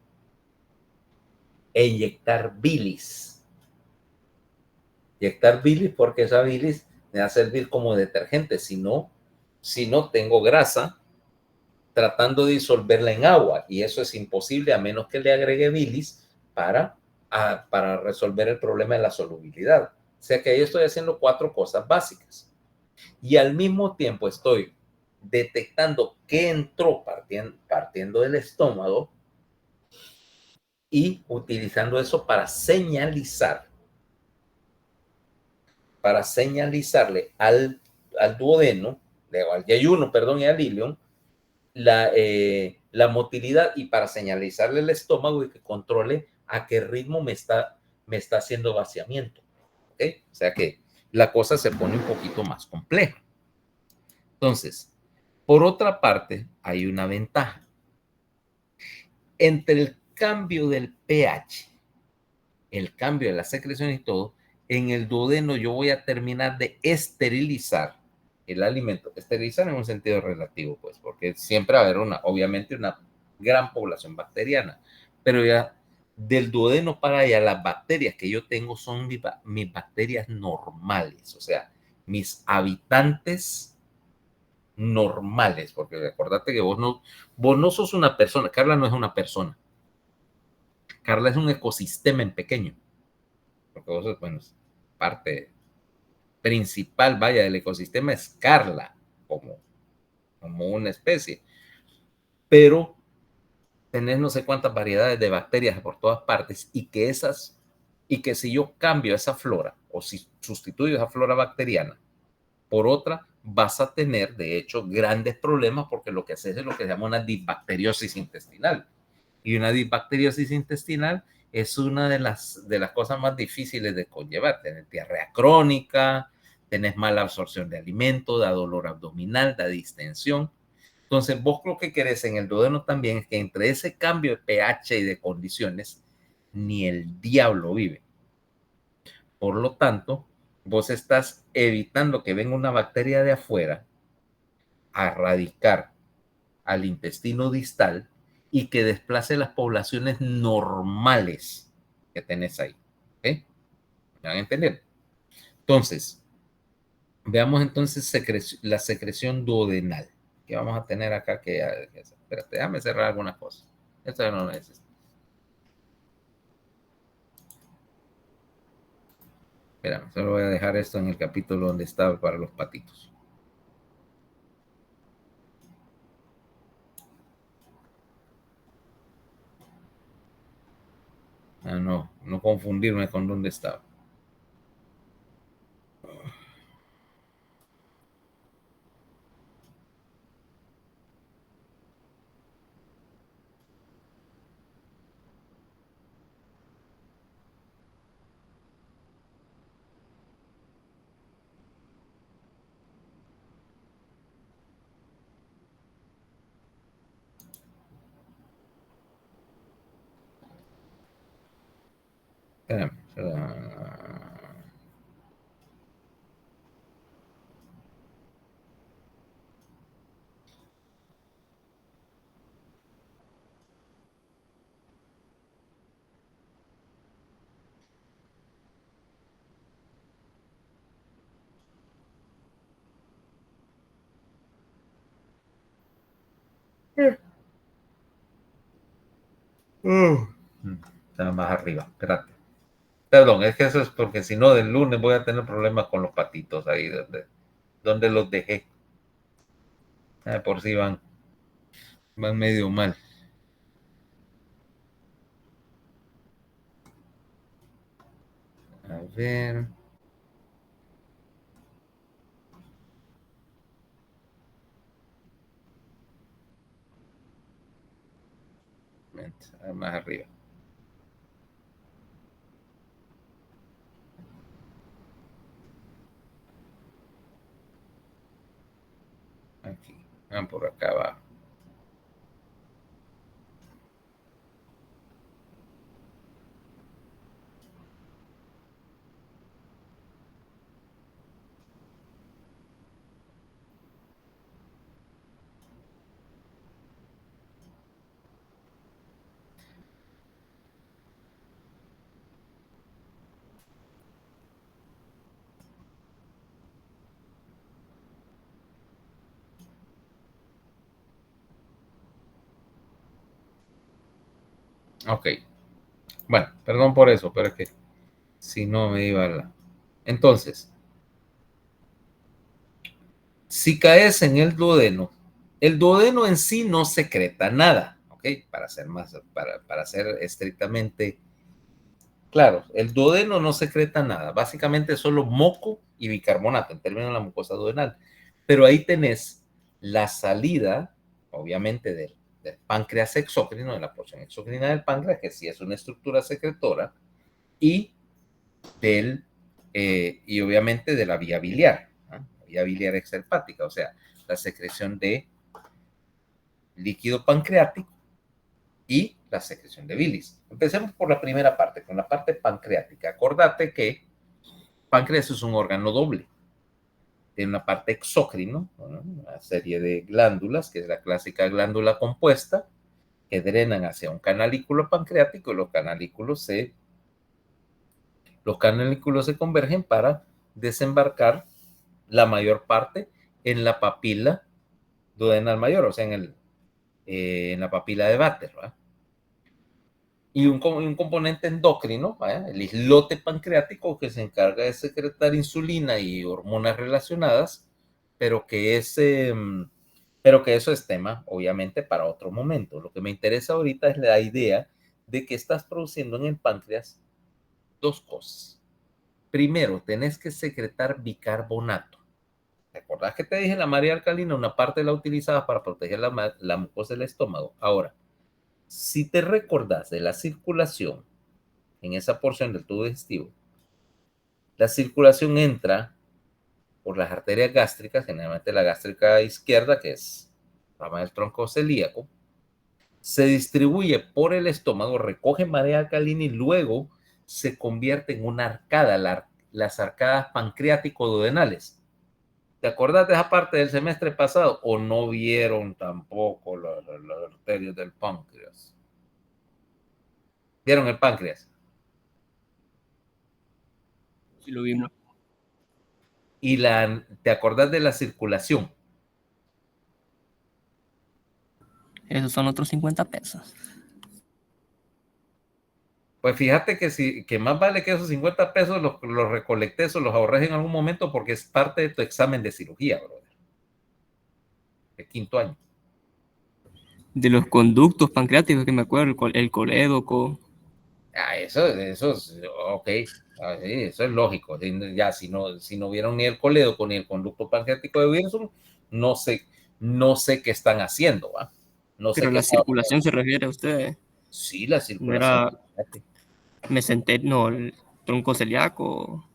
e inyectar bilis. Inyectar bilis porque esa bilis me va a servir como detergente. Si no tengo grasa tratando de disolverla en agua, y eso es imposible a menos que le agregue bilis para resolver el problema de la solubilidad. O sea que ahí estoy haciendo 4 cosas básicas. Y al mismo tiempo estoy detectando qué entró partiendo del estómago y utilizando eso para señalizarle al duodeno, al yayuno, perdón, y al ilion, la motilidad y para señalizarle al estómago y que controle a qué ritmo me está haciendo vaciamiento. ¿Okay? O sea que la cosa se pone un poquito más compleja. Entonces, por otra parte, hay una ventaja. Entre el cambio del pH, el cambio de la secreción y todo, en el duodeno yo voy a terminar de esterilizar el alimento. Esterilizar en un sentido relativo, pues, porque siempre va a haber obviamente una gran población bacteriana, pero ya del duodeno para allá, las bacterias que yo tengo son mis bacterias normales, o sea, mis habitantes normales, porque recordate que vos no sos una persona. Carla no es una persona. Carla es un ecosistema en pequeño, porque vos sos, bueno, parte principal, vaya, del ecosistema es Carla, como una especie, pero tenés no sé cuántas variedades de bacterias por todas partes y que si yo cambio esa flora o si sustituyo esa flora bacteriana por otra, vas a tener, de hecho, grandes problemas porque lo que haces es lo que se llama una disbacteriosis intestinal. Y una disbacteriosis intestinal es una de las cosas más difíciles de conllevar. Tenés diarrea crónica, tenés mala absorción de alimentos, da dolor abdominal, da distensión. Entonces, vos lo que querés en el duodeno también es que entre ese cambio de pH y de condiciones, ni el diablo vive. Por lo tanto, vos estás evitando que venga una bacteria de afuera a radicar al intestino distal y que desplace las poblaciones normales que tenés ahí. ¿Okay? ¿Me van a entender? Entonces, veamos entonces la secreción duodenal que vamos a tener acá que espérate, déjame cerrar algunas cosas. Esto ya no lo necesito. Espérame, solo voy a dejar esto en el capítulo donde estaba para los patitos. No confundirme con dónde estaba. Espérame. Está más arriba, espérate. Perdón, es que eso es porque si no, del lunes voy a tener problemas con los patitos ahí donde los dejé. Por si van medio mal. A ver. Más arriba. Aquí. Por acá abajo. Ok. Bueno, perdón por eso, pero es que si no me iba a la... Entonces, si caes en el duodeno en sí no secreta nada, ¿ok? Para ser estrictamente claro, el duodeno no secreta nada, básicamente solo moco y bicarbonato en términos de la mucosa duodenal, pero ahí tenés la salida obviamente del páncreas exócrino, de la porción exócrina del páncreas, que sí es una estructura secretora, y y obviamente de la vía biliar, ¿no? Vía biliar extrahepática, o sea, la secreción de líquido pancreático y la secreción de bilis. Empecemos por la primera parte, con la parte pancreática. Acordate que páncreas es un órgano doble. Tiene una parte exócrino, ¿no? Una serie de glándulas, que es la clásica glándula compuesta, que drenan hacia un canalículo pancreático y los canalículos se convergen para desembarcar la mayor parte en la papila duodenal mayor, o sea, en la papila de Vater, ¿verdad? Y un componente endocrino, ¿verdad? El islote pancreático, que se encarga de secretar insulina y hormonas relacionadas, pero que eso es tema, obviamente, para otro momento. Lo que me interesa ahorita es la idea de que estás produciendo en el páncreas dos cosas. Primero, tenés que secretar bicarbonato. ¿Te acordás que te dije la María alcalina? Una parte la utilizaba para proteger la mucosa del estómago. Ahora, si te recordás de la circulación en esa porción del tubo digestivo, la circulación entra por las arterias gástricas, generalmente la gástrica izquierda, que es la rama del tronco celíaco, se distribuye por el estómago, recoge marea alcalina y luego se convierte en una arcada, las arcadas pancreático-duodenales. ¿Te acordás de esa parte del semestre pasado o no vieron tampoco las arterias del páncreas? ¿Vieron el páncreas? Sí, lo vimos. Y ¿te acordás de la circulación? Esos son otros 50 pesos. Pues fíjate que más vale que esos 50 pesos los recolectes o los ahorres en algún momento porque es parte de tu examen de cirugía, brother. De quinto año. De los conductos pancreáticos, que me acuerdo, el colédoco. Eso es, ok, sí, eso es lógico. Ya, si no vieron ni el colédoco ni el conducto pancreático de Wilson, no sé qué están haciendo, ¿va? No sé Pero qué la circulación se refiere a usted. Sí, la No circulación. era no, el tronco celíaco.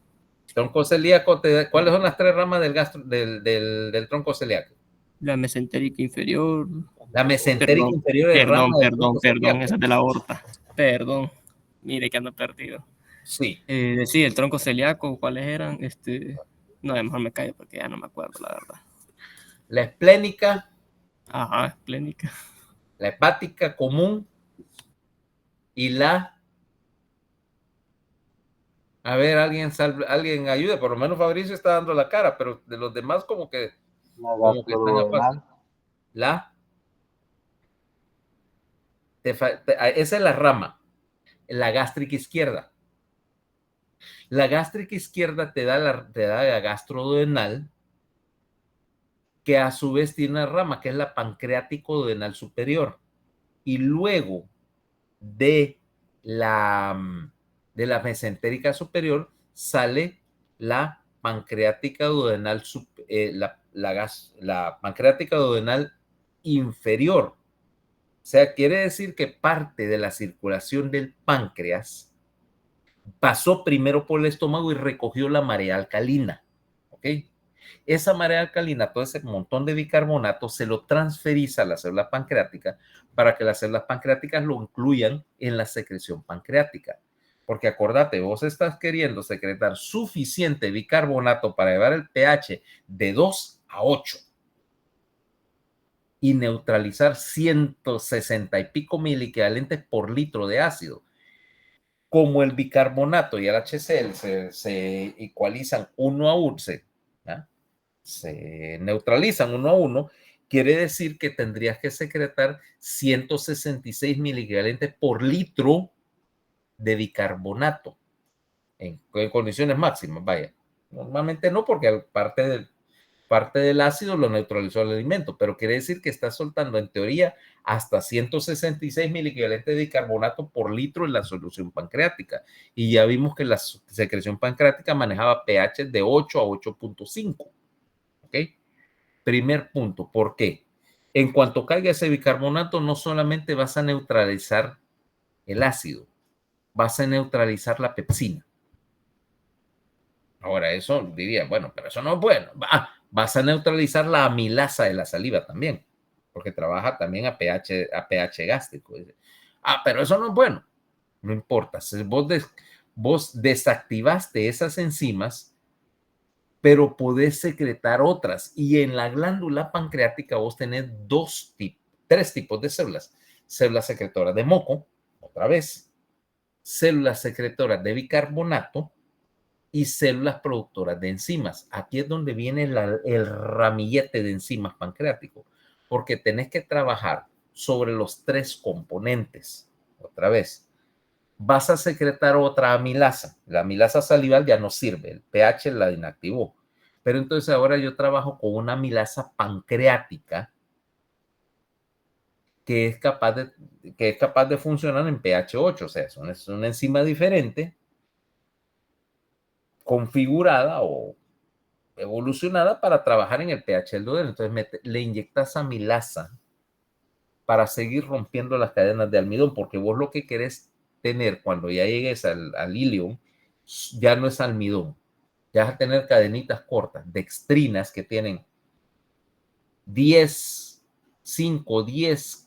Tronco celíaco, ¿cuáles son las tres ramas del tronco celíaco? La mesentérica inferior. La mesentérica inferior es rama del tronco celíaco. Esa es de la aorta. Perdón. Mire que ando perdido. Sí. Sí, el tronco celíaco, ¿cuáles eran? No, mejor me callo porque ya no me acuerdo, la verdad. La esplénica. Ajá, esplénica. La hepática común y a ver, alguien ayude, por lo menos Fabricio está dando la cara, pero de los demás como que están aparte. Esa es la rama, la gástrica izquierda. La gástrica izquierda te da la gastroduodenal, que a su vez tiene una rama, que es la pancreático-duodenal superior. Y luego de la mesentérica superior sale la pancreática duodenal, la pancreática duodenal inferior. O sea, quiere decir que parte de la circulación del páncreas pasó primero por el estómago y recogió la marea alcalina. ¿Ok? Esa marea alcalina, todo ese montón de bicarbonato, se lo transferiza a la célula pancreática para que las células pancreáticas lo incluyan en la secreción pancreática. Porque acordate, vos estás queriendo secretar suficiente bicarbonato para llevar el pH de 2 a 8 y neutralizar 160 y pico miliequivalentes por litro de ácido. Como el bicarbonato y el HCl se ecualizan 1 a 1, se neutralizan 1 a 1, quiere decir que tendrías que secretar 166 miliequivalentes por litro de bicarbonato en condiciones máximas, vaya. Normalmente no, porque parte del ácido lo neutralizó el alimento, pero quiere decir que está soltando en teoría hasta 166 miliequivalentes de bicarbonato por litro en la solución pancreática. Y ya vimos que la secreción pancreática manejaba pH de 8 a 8.5. ¿Ok? Primer punto, ¿por qué? En cuanto caiga ese bicarbonato, no solamente vas a neutralizar el ácido, vas a neutralizar la pepsina. Ahora, eso diría, bueno, pero eso no es bueno. Vas a neutralizar la amilasa de la saliva también, porque trabaja también a pH gástrico. Pero eso no es bueno. No importa. Vos desactivaste esas enzimas, pero podés secretar otras. Y en la glándula pancreática vos tenés tres tipos de células. Células secretoras de moco, otra vez. Células secretoras de bicarbonato y células productoras de enzimas. Aquí es donde viene el ramillete de enzimas pancreático, porque tenés que trabajar sobre los tres componentes. Otra vez, vas a secretar otra amilasa. La amilasa salival ya no sirve, el pH la inactivó. Pero entonces ahora yo trabajo con una amilasa pancreática que es capaz de funcionar en pH 8, o sea, es una enzima diferente, configurada o evolucionada para trabajar en el pH del duodeno. Entonces le inyectas amilasa para seguir rompiendo las cadenas de almidón, porque vos lo que querés tener cuando ya llegues al ilium ya no es almidón, ya vas a tener cadenitas cortas, dextrinas que tienen 5, 10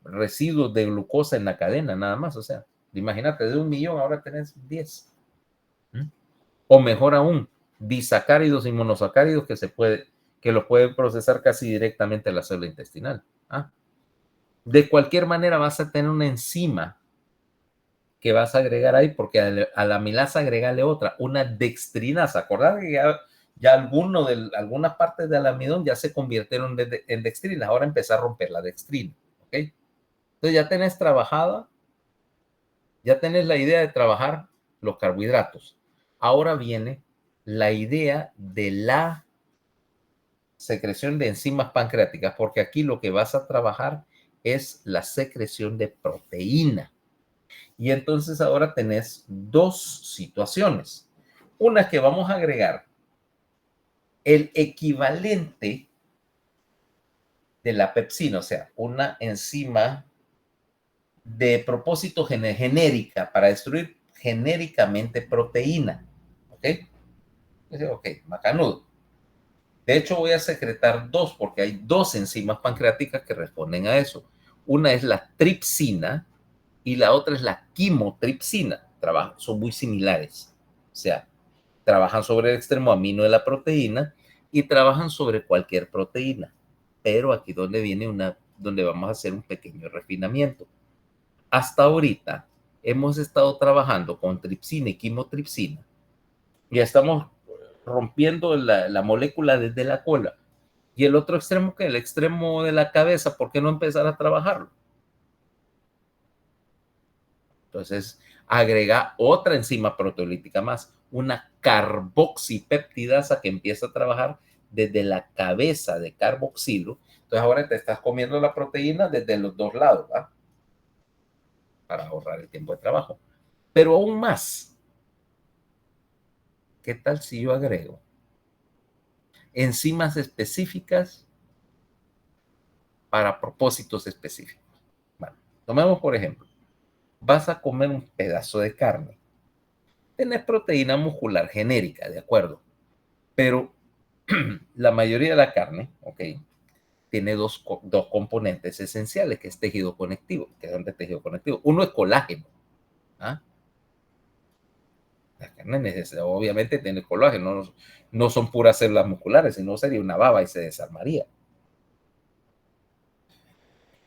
residuos de glucosa en la cadena nada más. O sea, imagínate, de 1.000.000 ahora tenés 10. O mejor aún, disacáridos y monosacáridos que los pueden procesar casi directamente la célula intestinal. De cualquier manera vas a tener una enzima que vas a agregar ahí, porque a la amilasa agregarle otra, una dextrinasa. Acordad que ya algunas partes del almidón ya se convirtieron en dextrina. Ahora empezar a romper la dextrina. ¿Ok? Entonces ya tenés trabajada, ya tenés la idea de trabajar los carbohidratos. Ahora viene la idea de la secreción de enzimas pancreáticas, porque aquí lo que vas a trabajar es la secreción de proteína. Y entonces ahora tenés dos situaciones. Una es que vamos a agregar el equivalente de la pepsina, o sea, una enzima de propósito genérica para destruir genéricamente proteína. ¿Ok? Ok, macanudo. De hecho, voy a secretar dos porque hay dos enzimas pancreáticas que responden a eso. Una es la tripsina y la otra es la quimotripsina. Son muy similares. O sea, trabajan sobre el extremo amino de la proteína y trabajan sobre cualquier proteína. Pero aquí donde vamos a hacer un pequeño refinamiento. Hasta ahorita hemos estado trabajando con tripsina y quimotripsina. Ya estamos rompiendo la molécula desde la cola. Y el otro extremo, que el extremo de la cabeza, ¿por qué no empezar a trabajarlo? Entonces, agrega otra enzima proteolítica más, una carboxipeptidasa que empieza a trabajar desde la cabeza de carboxilo. Entonces, ahora te estás comiendo la proteína desde los dos lados, ¿va? Para ahorrar el tiempo de trabajo. Pero aún más, ¿qué tal si yo agrego enzimas específicas para propósitos específicos? Bueno, tomemos por ejemplo, vas a comer un pedazo de carne. Tenés proteína muscular genérica, de acuerdo, pero la mayoría de la carne, ok, tiene dos componentes esenciales, que es tejido conectivo, que son de tejido conectivo. Uno es colágeno. La carne obviamente tiene colágeno, no son puras células musculares, sino sería una baba y se desarmaría.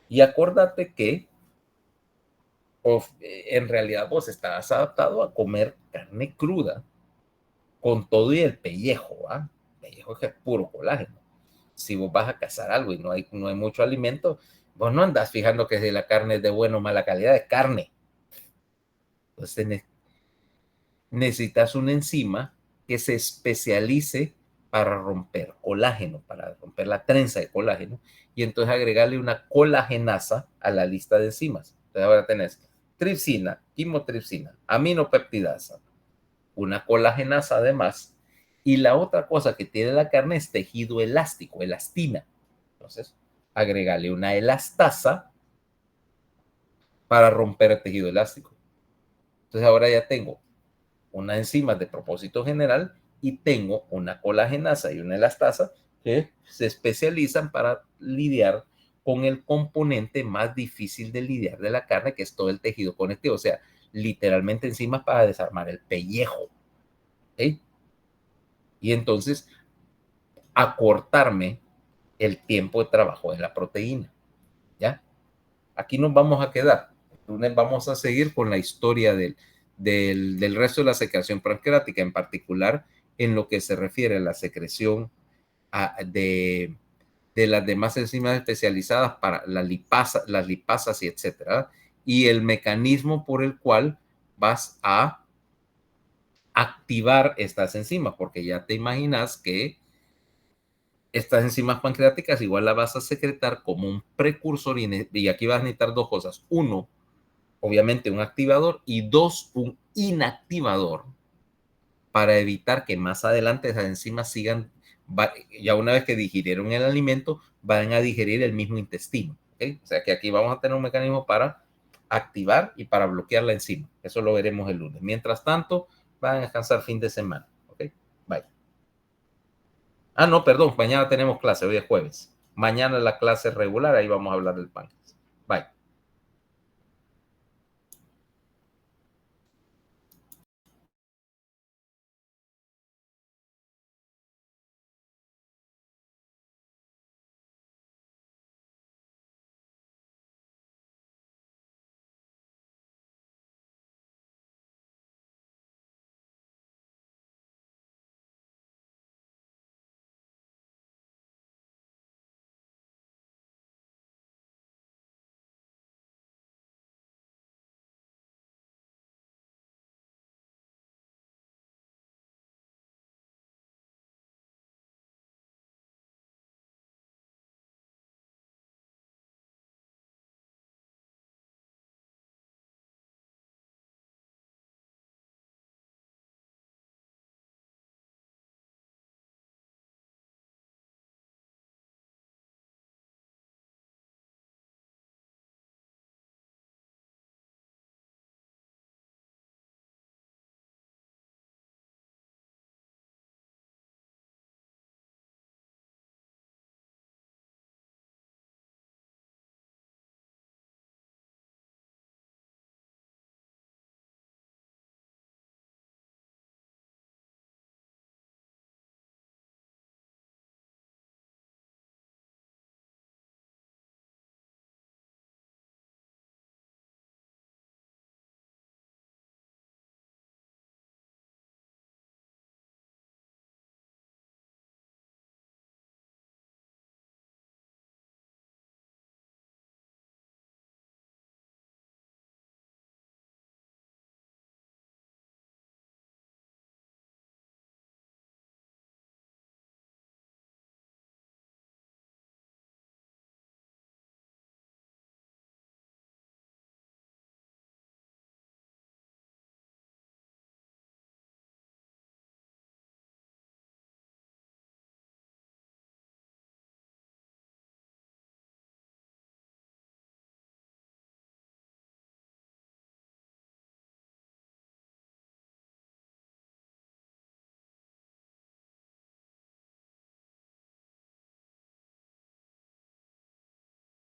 Y acuérdate que en realidad vos estás adaptado a comer carne cruda con todo y el pellejo, ¿ah? El pellejo que es puro colágeno. Si vos vas a cazar algo y no hay mucho alimento, vos no andás fijando que si la carne es de buena o mala calidad, es carne. Entonces necesitas una enzima que se especialice para romper colágeno, para romper la trenza de colágeno, y entonces agregarle una colagenasa a la lista de enzimas. Entonces ahora tenés tripsina, quimotripsina, aminopeptidasa, una colagenasa además, y la otra cosa que tiene la carne es tejido elástico, elastina. Entonces, agregarle una elastasa para romper el tejido elástico. Entonces ahora ya tengo unas enzimas de propósito general y tengo una colagenasa y una elastasa que se especializan para lidiar con el componente más difícil de lidiar de la carne, que es todo el tejido conectivo. O sea, literalmente enzimas para desarmar el pellejo. ¿Okay? Y entonces acortarme el tiempo de trabajo de la proteína. ¿Ya? Aquí nos vamos a quedar. Entonces vamos a seguir con la historia del resto de la secreción pancreática, en particular en lo que se refiere a la secreción de las demás enzimas especializadas para las lipasas y etcétera, y el mecanismo por el cual vas a activar estas enzimas, porque ya te imaginas que estas enzimas pancreáticas igual las vas a secretar como un precursor y aquí vas a necesitar dos cosas. Uno, obviamente un activador, y dos, un inactivador para evitar que más adelante esas enzimas sigan, ya una vez que digirieron el alimento, van a digerir el mismo intestino. ¿Okay? O sea que aquí vamos a tener un mecanismo para activar y para bloquear la enzima. Eso lo veremos el lunes. Mientras tanto, van a descansar fin de semana. ¿Ok? Bye. Ah, no, perdón, mañana tenemos clase, hoy es jueves. Mañana la clase regular, ahí vamos a hablar del páncreas. Bye.